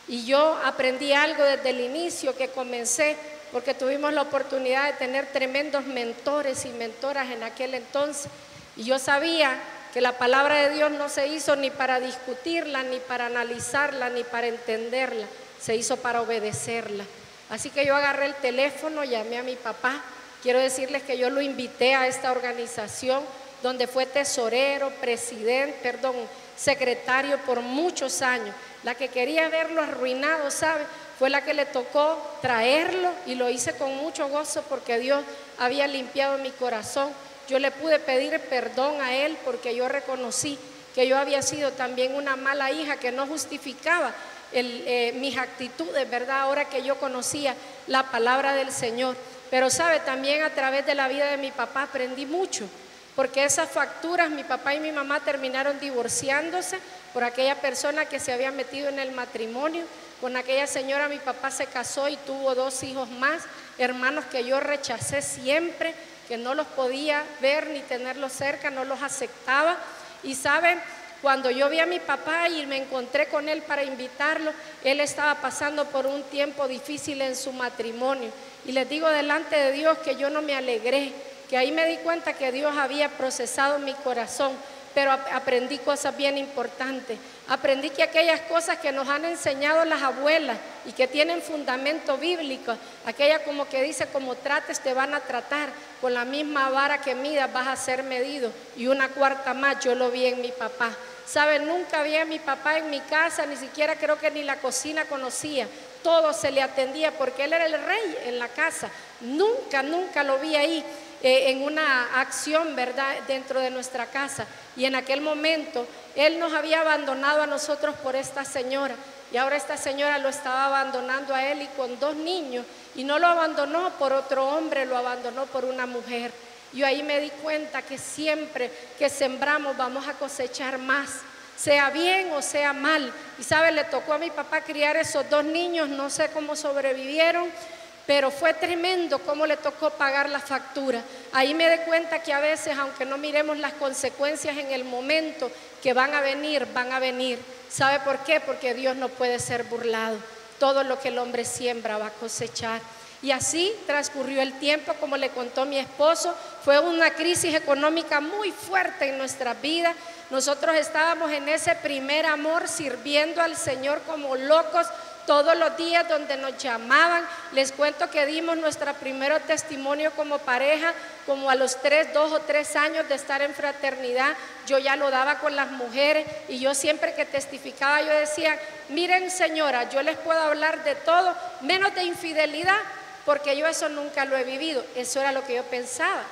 Y yo aprendí algo desde el inicio que comencé, porque tuvimos la oportunidad de tener tremendos mentores y mentoras en aquel entonces. Y yo sabía que la palabra de Dios no se hizo ni para discutirla, ni para analizarla, ni para entenderla, se hizo para obedecerla. Así que yo agarré el teléfono, llamé a mi papá. Quiero decirles que yo lo invité a esta organización donde fue tesorero, secretario por muchos años. La que quería verlo arruinado, ¿sabe? Fue la que le tocó traerlo, y lo hice con mucho gozo porque Dios había limpiado mi corazón. Yo le pude pedir perdón a él porque yo reconocí que yo había sido también una mala hija que no justificaba mis actitudes, ¿verdad? Ahora que yo conocía la palabra del Señor. Pero sabe, también a través de la vida de mi papá aprendí mucho, porque esas facturas, mi papá y mi mamá terminaron divorciándose por aquella persona que se había metido en el matrimonio. Con aquella señora mi papá se casó y tuvo 2 hijos más, hermanos que yo rechacé siempre, que no los podía ver ni tenerlos cerca, no los aceptaba. Y saben, cuando yo vi a mi papá y me encontré con él para invitarlo, él estaba pasando por un tiempo difícil en su matrimonio. Y les digo delante de Dios que yo no me alegré, que ahí me di cuenta que Dios había procesado mi corazón, pero aprendí cosas bien importantes. Aprendí que aquellas cosas que nos han enseñado las abuelas y que tienen fundamento bíblico, aquella como que dice, como trates te van a tratar, con la misma vara que midas vas a ser medido. Y una cuarta más, yo lo vi en mi papá. ¿Saben? Nunca vi a mi papá en mi casa, ni siquiera creo que ni la cocina conocía. Todo se le atendía porque él era el rey en la casa. Nunca lo vi ahí en una acción, ¿verdad?, dentro de nuestra casa. Y en aquel momento él nos había abandonado a nosotros por esta señora, y ahora esta señora lo estaba abandonando a él y con 2 niños, y no lo abandonó por otro hombre, lo abandonó por una mujer. Yo ahí me di cuenta que siempre que sembramos vamos a cosechar más, sea bien o sea mal. Y sabe, le tocó a mi papá criar esos 2 niños, no sé cómo sobrevivieron, pero fue tremendo cómo le tocó pagar la factura. Ahí me di cuenta que a veces, aunque no miremos las consecuencias en el momento, que van a venir. ¿Sabe por qué? Porque Dios no puede ser burlado. Todo lo que el hombre siembra va a cosechar. Y así transcurrió el tiempo, como le contó mi esposo. Fue una crisis económica muy fuerte en nuestras vidas. Nosotros estábamos en ese primer amor, sirviendo al Señor como locos todos los días, donde nos llamaban. Les cuento que dimos nuestro primer testimonio como pareja, como a los 2 o 3 años de estar en fraternidad. Yo ya lo daba con las mujeres, y yo siempre que testificaba, yo decía, miren señora, yo les puedo hablar de todo, menos de infidelidad, porque yo eso nunca lo he vivido. Eso era lo que yo pensaba.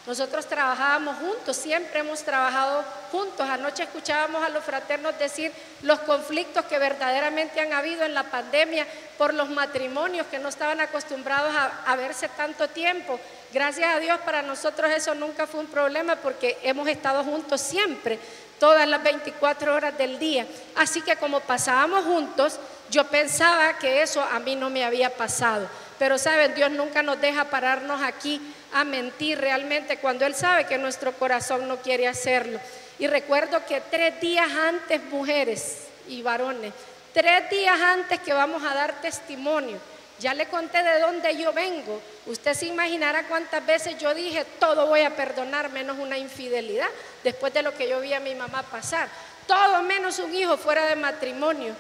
Nosotros trabajábamos juntos, siempre hemos trabajado juntos. Anoche escuchábamos a los fraternos decir los conflictos que verdaderamente han habido en la pandemia por los matrimonios que no estaban acostumbrados a verse tanto tiempo. Gracias a Dios, para nosotros eso nunca fue un problema, porque hemos estado juntos siempre, todas las 24 horas del día. Así que como pasábamos juntos, yo pensaba que eso a mí no me había pasado. Pero saben, Dios nunca nos deja pararnos aquí a mentir realmente cuando Él sabe que nuestro corazón no quiere hacerlo. Y recuerdo que 3 días antes, mujeres y varones, 3 días antes que vamos a dar testimonio, ya le conté de dónde yo vengo. Usted se imaginará cuántas veces yo dije, todo voy a perdonar menos una infidelidad, después de lo que yo vi a mi mamá pasar. Todo menos un hijo fuera de matrimonio.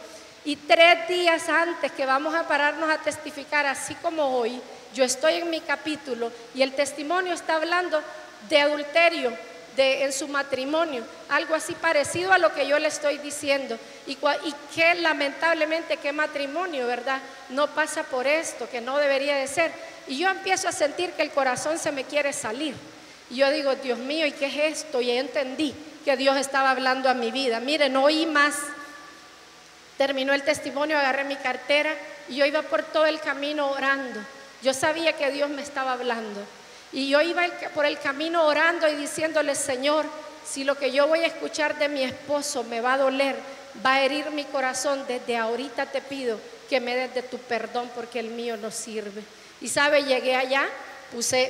Y 3 días antes que vamos a pararnos a testificar, así como hoy, yo estoy en mi capítulo y el testimonio está hablando de adulterio en su matrimonio, algo así parecido a lo que yo le estoy diciendo. Y que lamentablemente, qué matrimonio, ¿verdad?, no pasa por esto, que no debería de ser. Y yo empiezo a sentir que el corazón se me quiere salir. Y yo digo, Dios mío, ¿y qué es esto? Y entendí que Dios estaba hablando a mi vida. Miren, no oí más. Terminó el testimonio, agarré mi cartera y yo iba por todo el camino orando. Yo sabía que Dios me estaba hablando. Y yo iba por el camino orando y diciéndole, Señor, si lo que yo voy a escuchar de mi esposo me va a doler, va a herir mi corazón, desde ahorita te pido que me des de tu perdón, porque el mío no sirve. Y sabe, llegué allá,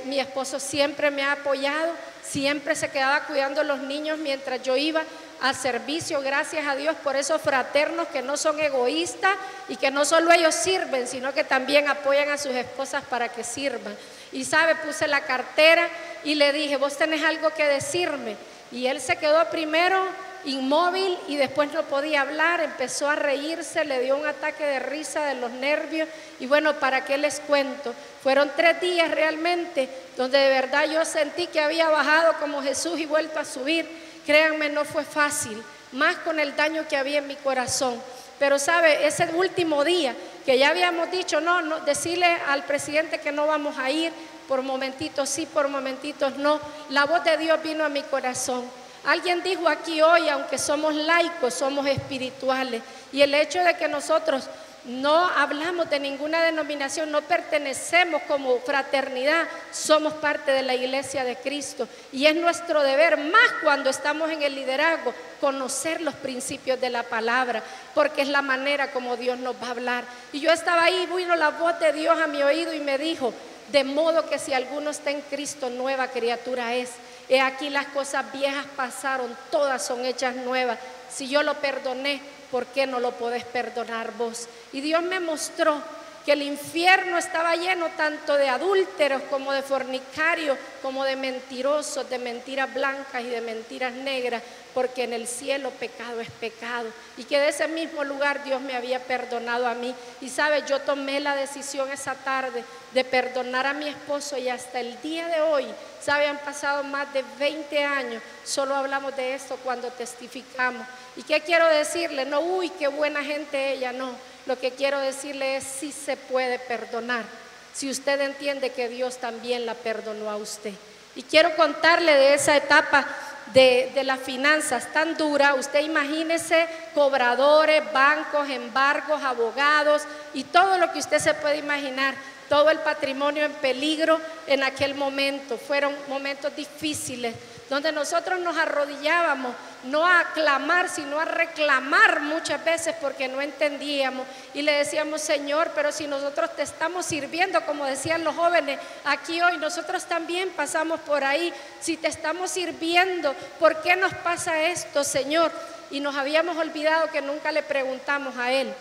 mi esposo siempre me ha apoyado, siempre se quedaba cuidando a los niños mientras yo iba al servicio, gracias a Dios por esos fraternos que no son egoístas y que no solo ellos sirven, sino que también apoyan a sus esposas para que sirvan. Y sabe, puse la cartera y le dije, vos tenés algo que decirme. Y él se quedó primero inmóvil y después no podía hablar, empezó a reírse, le dio un ataque de risa de los nervios. Y bueno, ¿para qué les cuento? Fueron 3 días realmente donde de verdad yo sentí que había bajado como Jesús y vuelto a subir. Créanme, no fue fácil, más con el daño que había en mi corazón. Pero sabe, ese último día que ya habíamos dicho, no, decirle al presidente que no vamos a ir, por momentitos sí, por momentitos no, la voz de Dios vino a mi corazón. Alguien dijo aquí hoy, aunque somos laicos, somos espirituales. Y el hecho de que nosotros no hablamos de ninguna denominación, no pertenecemos como fraternidad, somos parte de la iglesia de Cristo. Y es nuestro deber, más cuando estamos en el liderazgo, conocer los principios de la palabra, porque es la manera como Dios nos va a hablar. Y yo estaba ahí, vino la voz de Dios a mi oído y me dijo, de modo que si alguno está en Cristo, nueva criatura es. He aquí las cosas viejas pasaron, todas son hechas nuevas. Si yo lo perdoné, ¿por qué no lo podés perdonar vos? Y Dios me mostró que el infierno estaba lleno tanto de adúlteros como de fornicarios, como de mentirosos, de mentiras blancas y de mentiras negras, porque en el cielo pecado es pecado. Y que de ese mismo lugar Dios me había perdonado a mí. Y sabe, yo tomé la decisión esa tarde de perdonar a mi esposo y hasta el día de hoy, sabe, han pasado más de 20 años, solo hablamos de esto cuando testificamos. ¿Y qué quiero decirle? No, uy, qué buena gente ella, no. Lo que quiero decirle es sí se puede perdonar, si usted entiende que Dios también la perdonó a usted. Y quiero contarle de esa etapa de las finanzas tan dura. Usted imagínese cobradores, bancos, embargos, abogados y todo lo que usted se puede imaginar. Todo el patrimonio en peligro en aquel momento. Fueron momentos difíciles donde nosotros nos arrodillábamos, no a clamar, sino a reclamar muchas veces porque no entendíamos. Y le decíamos, Señor, pero si nosotros te estamos sirviendo, como decían los jóvenes aquí hoy, nosotros también pasamos por ahí. Si te estamos sirviendo, ¿por qué nos pasa esto, Señor? Y nos habíamos olvidado que nunca le preguntamos a Él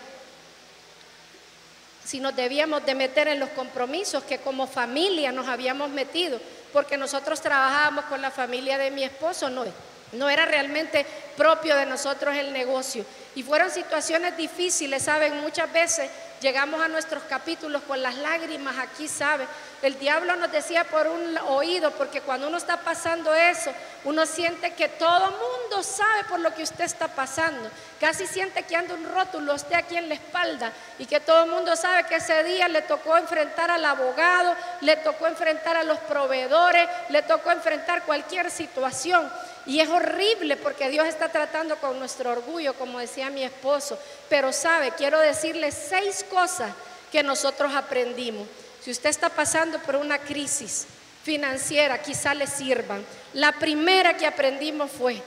si nos debíamos de meter en los compromisos que como familia nos habíamos metido, porque nosotros trabajábamos con la familia de mi esposo, no era realmente propio de nosotros el negocio. Y fueron situaciones difíciles, ¿saben? Muchas veces llegamos a nuestros capítulos con las lágrimas aquí, ¿sabe? El diablo nos decía por un oído, porque cuando uno está pasando eso, uno siente que todo mundo sabe por lo que usted está pasando. Casi siente que anda un rótulo usted aquí en la espalda y que todo el mundo sabe que ese día le tocó enfrentar al abogado, le tocó enfrentar a los proveedores, le tocó enfrentar cualquier situación. Y es horrible porque Dios está tratando con nuestro orgullo, como decía mi esposo. Pero sabe, quiero decirle 6 cosas que nosotros aprendimos. Si usted está pasando por una crisis financiera, quizá le sirvan. La primera que aprendimos fue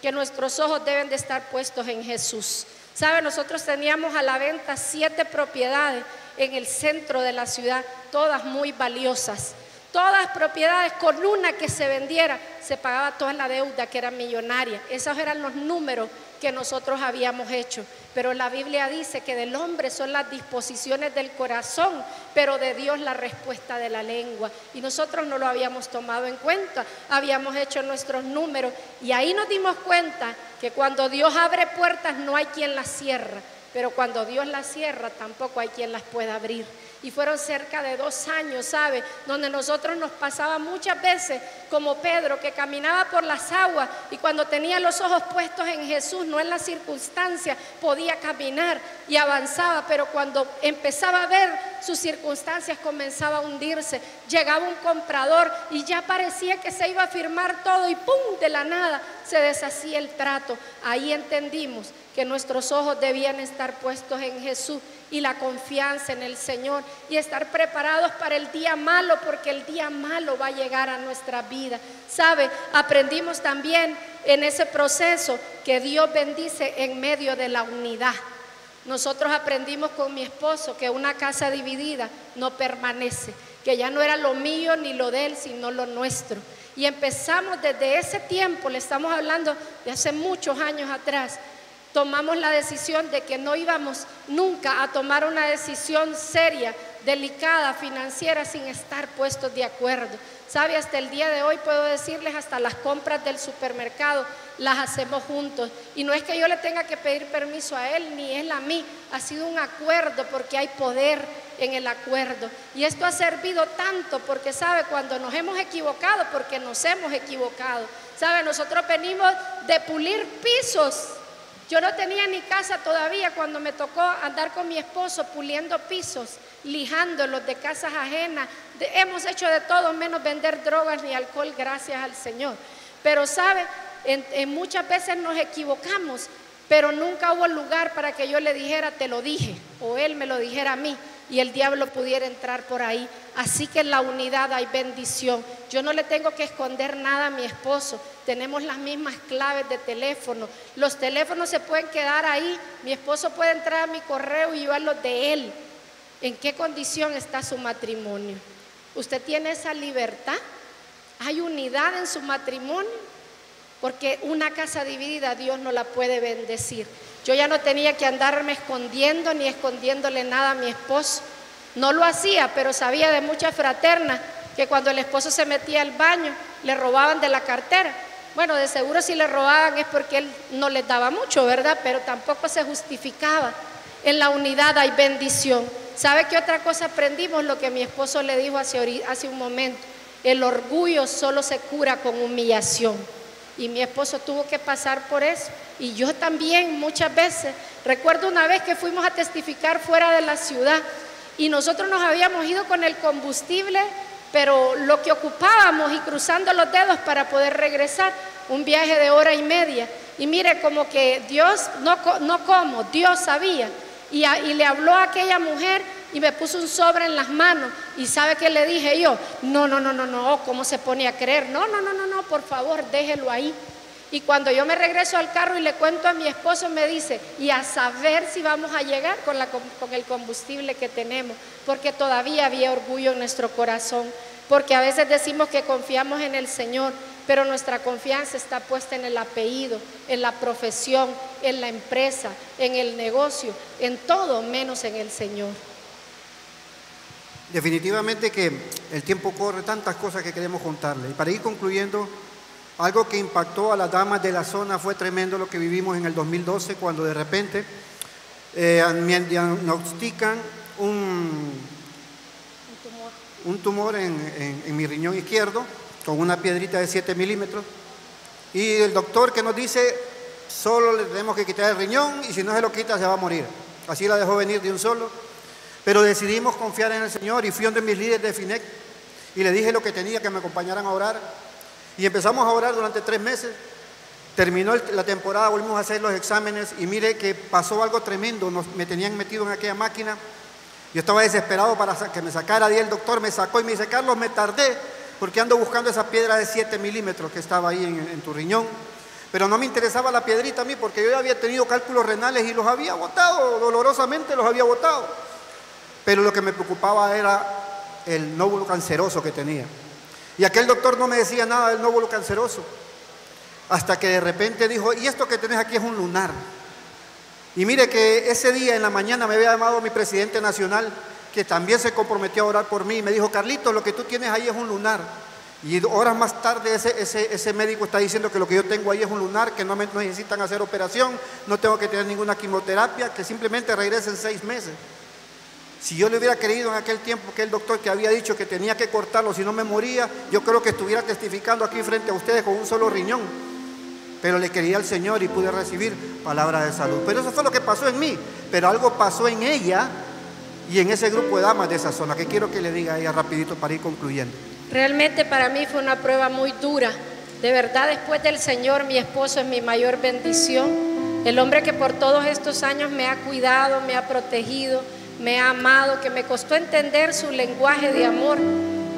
que nuestros ojos deben de estar puestos en Jesús. Sabe, nosotros teníamos a la venta 7 propiedades en el centro de la ciudad, todas muy valiosas. Todas propiedades, con una que se vendiera, se pagaba toda la deuda que era millonaria. Esos eran los números que nosotros habíamos hecho. Pero la Biblia dice que del hombre son las disposiciones del corazón, pero de Dios la respuesta de la lengua. Y nosotros no lo habíamos tomado en cuenta, habíamos hecho nuestros números. Y ahí nos dimos cuenta que cuando Dios abre puertas no hay quien las cierra, pero cuando Dios las cierra tampoco hay quien las pueda abrir. Y fueron cerca de 2 años, ¿sabe? Donde nosotros nos pasaba muchas veces como Pedro, que caminaba por las aguas y cuando tenía los ojos puestos en Jesús, no en las circunstancias, podía caminar y avanzaba, pero cuando empezaba a ver sus circunstancias comenzaba a hundirse. Llegaba un comprador y ya parecía que se iba a firmar todo y ¡pum! De la nada se deshacía el trato. Ahí entendimos que nuestros ojos debían estar puestos en Jesús y la confianza en el Señor y estar preparados para el día malo, porque el día malo va a llegar a nuestra vida. ¿Sabe? Aprendimos también en ese proceso que Dios bendice en medio de la unidad. nosotros aprendimos con mi esposo que una casa dividida no permanece, que ya no era lo mío ni lo de él, sino lo nuestro. Y empezamos desde ese tiempo, le estamos hablando de hace muchos años atrás, tomamos la decisión de que no íbamos nunca a tomar una decisión seria, delicada, financiera, sin estar puestos de acuerdo. ¿Sabe? Hasta el día de hoy puedo decirles, hasta las compras del supermercado las hacemos juntos. Y no es que yo le tenga que pedir permiso a él, ni él a mí. Ha sido un acuerdo porque hay poder en el acuerdo. Y esto ha servido tanto porque, ¿sabe? Cuando nos hemos equivocado, porque nos hemos equivocado. ¿Sabe? Nosotros venimos de pulir pisos. Yo no tenía ni casa todavía cuando me tocó andar con mi esposo puliendo pisos, lijándolos de casas ajenas. Hemos hecho de todo menos vender drogas ni alcohol, gracias al Señor. Pero ¿sabe? En muchas veces nos equivocamos, pero nunca hubo lugar para que yo le dijera te lo dije, o él me lo dijera a mí y el diablo pudiera entrar por ahí. Así que en la unidad hay bendición. Yo no le tengo que esconder nada a mi esposo. Tenemos las mismas claves de teléfono. Los teléfonos se pueden quedar ahí. Mi esposo puede entrar a mi correo y yo a los de él. ¿En qué condición está su matrimonio? ¿Usted tiene esa libertad? ¿Hay unidad en su matrimonio? Porque una casa dividida Dios no la puede bendecir. Yo ya no tenía que andarme escondiendo ni escondiéndole nada a mi esposo. No lo hacía, pero sabía de muchas fraternas que cuando el esposo se metía al baño le robaban de la cartera. Bueno, de seguro si le robaban es porque él no les daba mucho, ¿verdad? Pero tampoco se justificaba. En la unidad hay bendición. ¿Sabe qué otra cosa aprendimos? Lo que mi esposo le dijo hace un momento. El orgullo solo se cura con humillación. Y mi esposo tuvo que pasar por eso. Y yo también muchas veces. Recuerdo una vez que fuimos a testificar fuera de la ciudad y nosotros nos habíamos ido con el combustible, pero lo que ocupábamos y cruzando los dedos para poder regresar, un viaje de 1:30. Y mire, como que Dios, Dios sabía. Y le habló a aquella mujer y me puso un sobre en las manos. ¿Y sabe qué le dije yo? No, ¿cómo se pone a creer? No, por favor, déjelo ahí. Y cuando yo me regreso al carro y le cuento a mi esposo, me dice, y a saber si vamos a llegar con el combustible que tenemos, porque todavía había orgullo en nuestro corazón, porque a veces decimos que confiamos en el Señor, pero nuestra confianza está puesta en el apellido, en la profesión, en la empresa, en el negocio, en todo menos en el Señor. Definitivamente que el tiempo corre, tantas cosas que queremos contarle. Y para ir concluyendo, algo que impactó a las damas de la zona fue tremendo lo que vivimos en el 2012, cuando de repente me diagnostican un tumor en mi riñón izquierdo, con una piedrita de 7 milímetros. Y el doctor que nos dice, solo le tenemos que quitar el riñón y si no se lo quita se va a morir. Así la dejó venir de un solo. Pero decidimos confiar en el Señor y fui donde mis líderes de FINEC y le dije lo que tenía, que me acompañaran a orar. Y empezamos a orar durante 3 meses. Terminó la temporada, volvimos a hacer los exámenes y mire que pasó algo tremendo. Me tenían metido en aquella máquina. Yo estaba desesperado para que me sacara de ahí. El doctor me sacó y me dice, Carlos, me tardé porque ando buscando esa piedra de 7 milímetros que estaba ahí en tu riñón. Pero no me interesaba la piedrita a mí porque yo ya había tenido cálculos renales y los había botado, dolorosamente los había botado. Pero lo que me preocupaba era el nódulo canceroso que tenía. Y aquel doctor no me decía nada del nódulo canceroso. Hasta que de repente dijo, y esto que tenés aquí es un lunar. Y mire que ese día en la mañana me había llamado mi presidente nacional, que también se comprometió a orar por mí. Y me dijo, Carlitos, lo que tú tienes ahí es un lunar. Y horas más tarde ese médico está diciendo que lo que yo tengo ahí es un lunar, que no necesitan hacer operación, no tengo que tener ninguna quimioterapia, que simplemente regrese en 6 meses. Si yo le hubiera creído en aquel tiempo que el doctor que había dicho que tenía que cortarlo si no me moría, yo creo que estuviera testificando aquí frente a ustedes con un solo riñón. Pero le creí al Señor y pude recibir palabra de salud. Pero eso fue lo que pasó en mí. Pero algo pasó en ella y en ese grupo de damas de esa zona, que quiero que le diga a ella rapidito para ir concluyendo. Realmente para mí fue una prueba muy dura. De verdad, después del Señor, mi esposo es mi mayor bendición. El hombre que por todos estos años me ha cuidado, me ha protegido, me ha amado, que me costó entender su lenguaje de amor,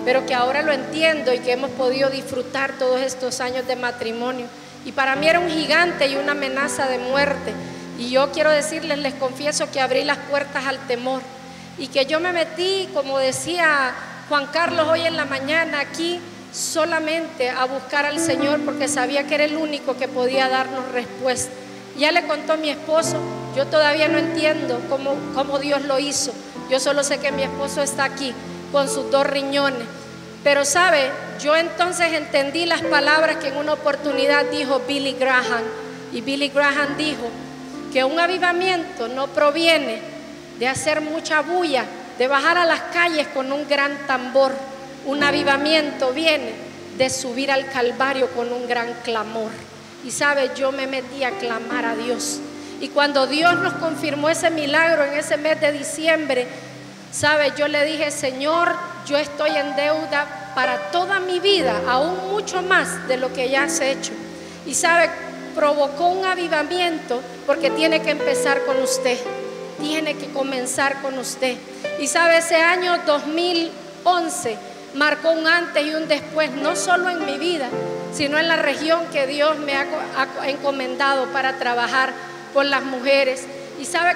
pero que ahora lo entiendo y que hemos podido disfrutar todos estos años de matrimonio. Y para mí era un gigante y una amenaza de muerte. Y yo quiero decirles, les confieso que abrí las puertas al temor y que yo me metí, como decía Juan Carlos hoy en la mañana aquí, solamente a buscar al Señor porque sabía que era el único que podía darnos respuesta. Ya le contó mi esposo, yo todavía no entiendo cómo Dios lo hizo. Yo solo sé que mi esposo está aquí con sus 2 riñones. Pero sabe, yo entonces entendí las palabras que en una oportunidad dijo Billy Graham. Y Billy Graham dijo que un avivamiento no proviene de hacer mucha bulla, de bajar a las calles con un gran tambor. Un avivamiento viene de subir al Calvario con un gran clamor. Y sabe, yo me metí a clamar a Dios. Y cuando Dios nos confirmó ese milagro en ese mes de diciembre, sabe, yo le dije: Señor, yo estoy en deuda para toda mi vida, aún mucho más de lo que ya has hecho. Y sabe, provocó un avivamiento porque tiene que empezar con usted, tiene que comenzar con usted. Y sabe, ese año 2011 marcó un antes y un después, no solo en mi vida, sino en la región que Dios me ha encomendado para trabajar con las mujeres. Y sabe,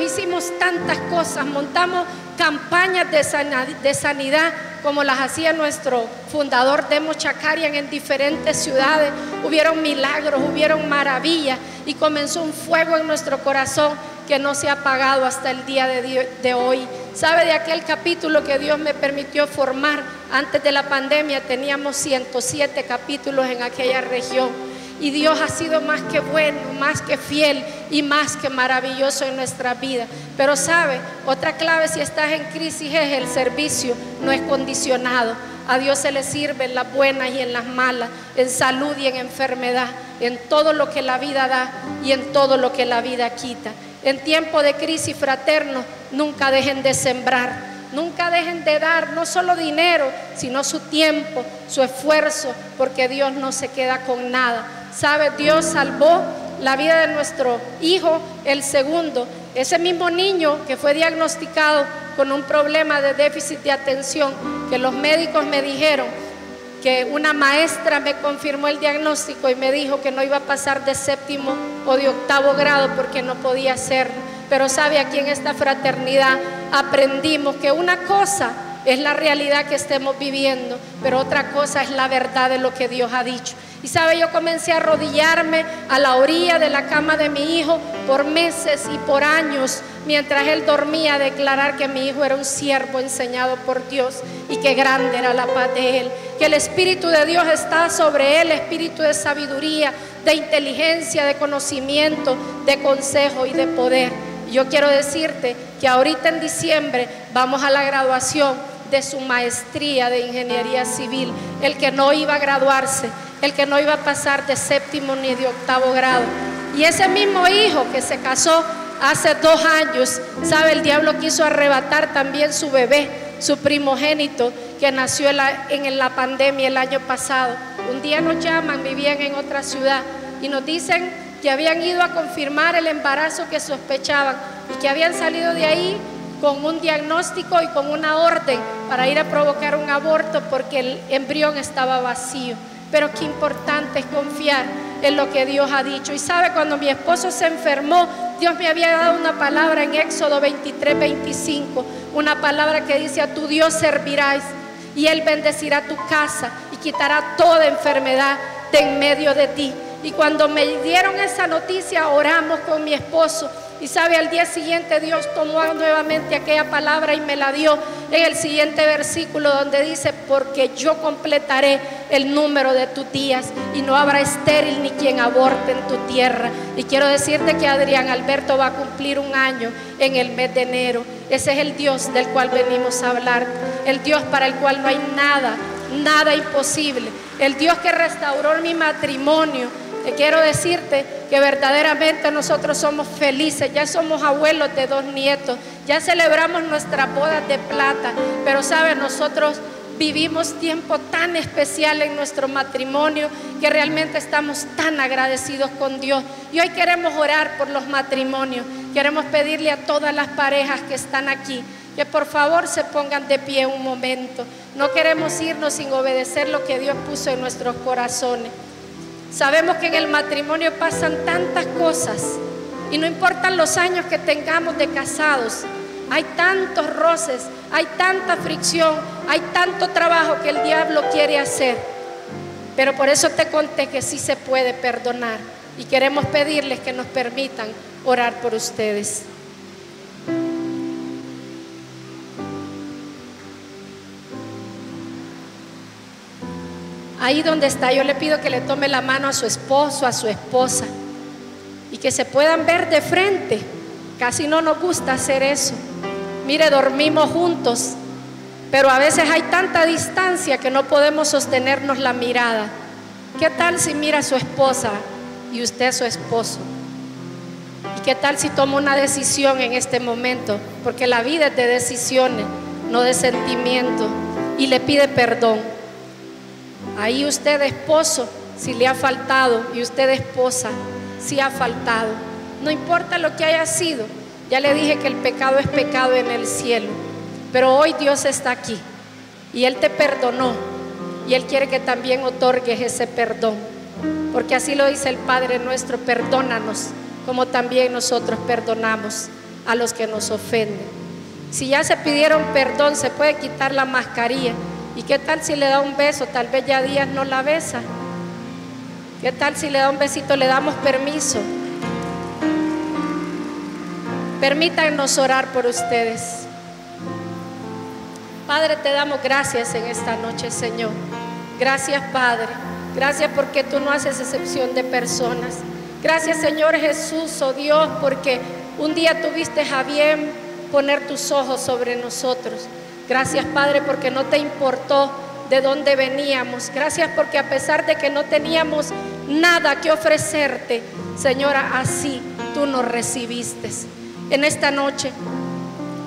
hicimos tantas cosas, montamos campañas de sanidad como las hacía nuestro fundador Demo Chakarian en diferentes ciudades. Hubieron milagros, hubieron maravillas y comenzó un fuego en nuestro corazón que no se ha apagado hasta el día de hoy. Sabe, de aquel capítulo que Dios me permitió formar antes de la pandemia, teníamos 107 capítulos en aquella región. Y Dios ha sido más que bueno, más que fiel y más que maravilloso en nuestra vida. Pero sabe, otra clave si estás en crisis es el servicio, no es condicionado. A Dios se le sirve en las buenas y en las malas, en salud y en enfermedad, en todo lo que la vida da y en todo lo que la vida quita. En tiempo de crisis, fraternos, nunca dejen de sembrar. Nunca dejen de dar no solo dinero, sino su tiempo, su esfuerzo, porque Dios no se queda con nada. ¿Sabe? Dios salvó la vida de nuestro hijo, el segundo, ese mismo niño que fue diagnosticado con un problema de déficit de atención, que los médicos me dijeron que una maestra me confirmó el diagnóstico y me dijo que no iba a pasar de 7º o de 8º grado porque no podía hacerlo. Pero sabe, aquí en esta fraternidad aprendimos que una cosa es la realidad que estemos viviendo, pero otra cosa es la verdad de lo que Dios ha dicho. Y sabe, yo comencé a arrodillarme a la orilla de la cama de mi hijo por meses y por años, mientras él dormía, a declarar que mi hijo era un siervo enseñado por Dios y que grande era la paz de él, que el Espíritu de Dios está sobre él, espíritu de sabiduría, de inteligencia, de conocimiento, de consejo y de poder. Yo quiero decirte que ahorita en diciembre vamos a la graduación de su maestría de ingeniería civil. El que no iba a graduarse, el que no iba a pasar de 7º ni de 8º grado. Y ese mismo hijo que se casó hace 2 años, sabe, el diablo quiso arrebatar también su bebé, su primogénito, que nació en la pandemia el año pasado. Un día nos llaman, vivían en otra ciudad, y nos dicen que habían ido a confirmar el embarazo que sospechaban y que habían salido de ahí con un diagnóstico y con una orden para ir a provocar un aborto porque el embrión estaba vacío. Pero qué importante es confiar en lo que Dios ha dicho. Y sabe, cuando mi esposo se enfermó, Dios me había dado una palabra en Éxodo 23:25, una palabra que dice: a tu Dios servirás y Él bendecirá tu casa y quitará toda enfermedad de en medio de ti. Y cuando me dieron esa noticia, oramos con mi esposo. Y sabe, al día siguiente Dios tomó nuevamente aquella palabra y me la dio en el siguiente versículo, donde dice: porque yo completaré el número de tus días y no habrá estéril ni quien aborte en tu tierra. Y quiero decirte que Adrián Alberto va a cumplir 1 año en el mes de enero. Ese es el Dios del cual venimos a hablar, el Dios para el cual no hay nada imposible, el Dios que restauró mi matrimonio. Te quiero decirte que verdaderamente nosotros somos felices, ya somos abuelos de 2 nietos, ya celebramos nuestras bodas de plata, pero sabes, nosotros vivimos tiempo tan especial en nuestro matrimonio que realmente estamos tan agradecidos con Dios. Y hoy queremos orar por los matrimonios, queremos pedirle a todas las parejas que están aquí que por favor se pongan de pie un momento. No queremos irnos sin obedecer lo que Dios puso en nuestros corazones. Sabemos que en el matrimonio pasan tantas cosas, Y no importan los años que tengamos de casados, hay tantos roces, hay tanta fricción, hay tanto trabajo que el diablo quiere hacer. Pero por eso te conté que sí se puede perdonar. Y queremos pedirles que nos permitan orar por ustedes. Ahí donde está, yo le pido que le tome la mano a su esposo, a su esposa, y que se puedan ver de frente. Casi no nos gusta hacer eso. Mire, dormimos juntos, pero a veces hay tanta distancia que no podemos sostenernos la mirada. ¿Qué tal si mira a su esposa y usted a su esposo? ¿Y qué tal si toma una decisión en este momento? Porque la vida es de decisiones, no de sentimientos. Y le pide perdón. Ahí usted, esposo, si le ha faltado, y usted, esposa, si ha faltado. No importa lo que haya sido. Ya le dije que el pecado es pecado en el cielo. Pero hoy Dios está aquí y Él te perdonó. Y Él quiere que también otorgues ese perdón. Porque así lo dice el Padre nuestro: perdónanos como también nosotros perdonamos a los que nos ofenden. Si ya se pidieron perdón, se puede quitar la mascarilla. ¿Y qué tal si le da un beso? Tal vez ya días no la besa. ¿Qué tal si le da un besito? Le damos permiso. Permítanos orar por ustedes. Padre, te damos gracias en esta noche, Señor. Gracias, Padre. Gracias porque tú no haces excepción de personas. Gracias, Señor Jesús, oh Dios, porque un día tuviste a bien poner tus ojos sobre nosotros. Gracias, Padre, porque no te importó de dónde veníamos. Gracias porque a pesar de que no teníamos nada que ofrecerte, Señora, así tú nos recibiste. En esta noche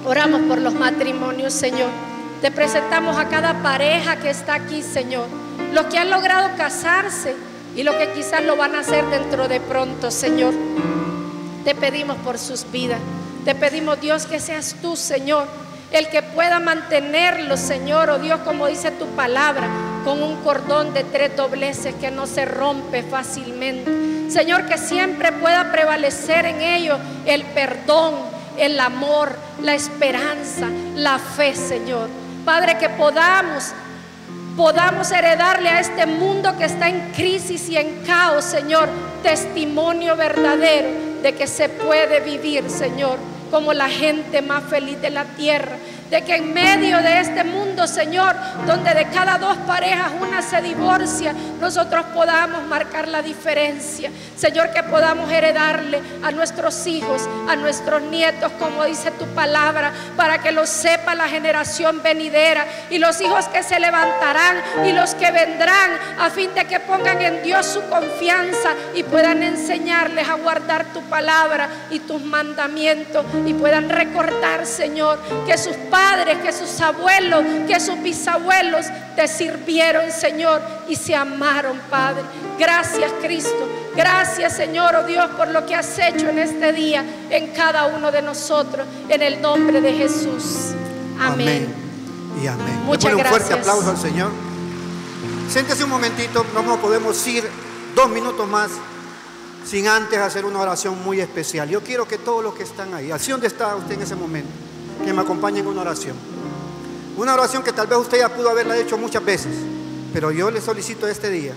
oramos por los matrimonios, Señor. Te presentamos a cada pareja que está aquí, Señor. Los que han logrado casarse y los que quizás lo van a hacer dentro de pronto, Señor. Te pedimos por sus vidas. Te pedimos, Dios, que seas tú, Señor, el que pueda mantenerlos, Señor, oh Dios, como dice tu palabra, con un cordón de 3 dobleces que no se rompe fácilmente. Señor, que siempre pueda prevalecer en ellos el perdón, el amor, la esperanza, la fe, Señor. Padre, que podamos heredarle a este mundo que está en crisis y en caos, Señor, testimonio verdadero de que se puede vivir, Señor, como la gente más feliz de la tierra. De que en medio de este mundo, Señor, donde de cada 2 parejas una se divorcia, nosotros podamos marcar la diferencia. Señor, que podamos heredarle a nuestros hijos, a nuestros nietos, como dice tu palabra, para que lo sepa la generación venidera y los hijos que se levantarán y los que vendrán, a fin de que pongan en Dios su confianza y puedan enseñarles a guardar tu palabra y tus mandamientos, y puedan recordar, Señor, que sus padres, que sus abuelos, que sus bisabuelos te sirvieron, Señor, y se amaron, Padre. Gracias, Cristo. Gracias, Señor, oh Dios, por lo que has hecho en este día en cada uno de nosotros, en el nombre de Jesús. Amén. Amén y amén. Muchas gracias. Un fuerte aplauso al Señor. Siéntese un momentito, no nos podemos ir 2 minutos más sin antes hacer una oración muy especial. Yo quiero que todos los que están ahí, así donde está usted en ese momento, que me acompañen en una oración. Una oración que tal vez usted ya pudo haberla hecho muchas veces, pero yo le solicito este día,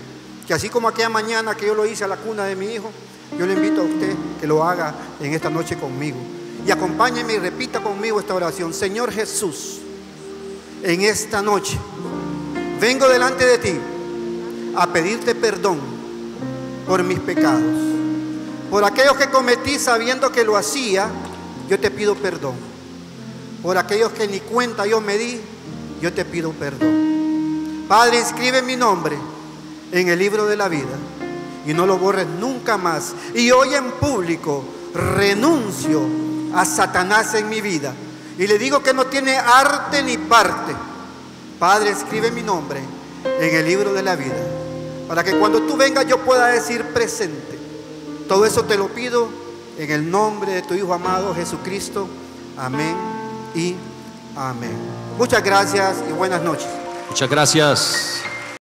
que así como aquella mañana que yo lo hice a la cuna de mi hijo, yo le invito a usted que lo haga en esta noche conmigo. Y acompáñeme y repita conmigo esta oración. Señor Jesús, en esta noche vengo delante de ti a pedirte perdón por mis pecados. Por aquellos que cometí sabiendo que lo hacía, yo te pido perdón. Por aquellos que ni cuenta yo me di, yo te pido perdón. Padre, inscribe mi nombre en el libro de la vida y no lo borres nunca más. Y hoy en público renuncio a Satanás en mi vida y le digo que no tiene arte ni parte. Padre, escribe mi nombre en el libro de la vida para que cuando tú vengas yo pueda decir presente. Todo eso te lo pido en el nombre de tu Hijo amado Jesucristo. Amén y amén. Muchas gracias y buenas noches. Muchas gracias.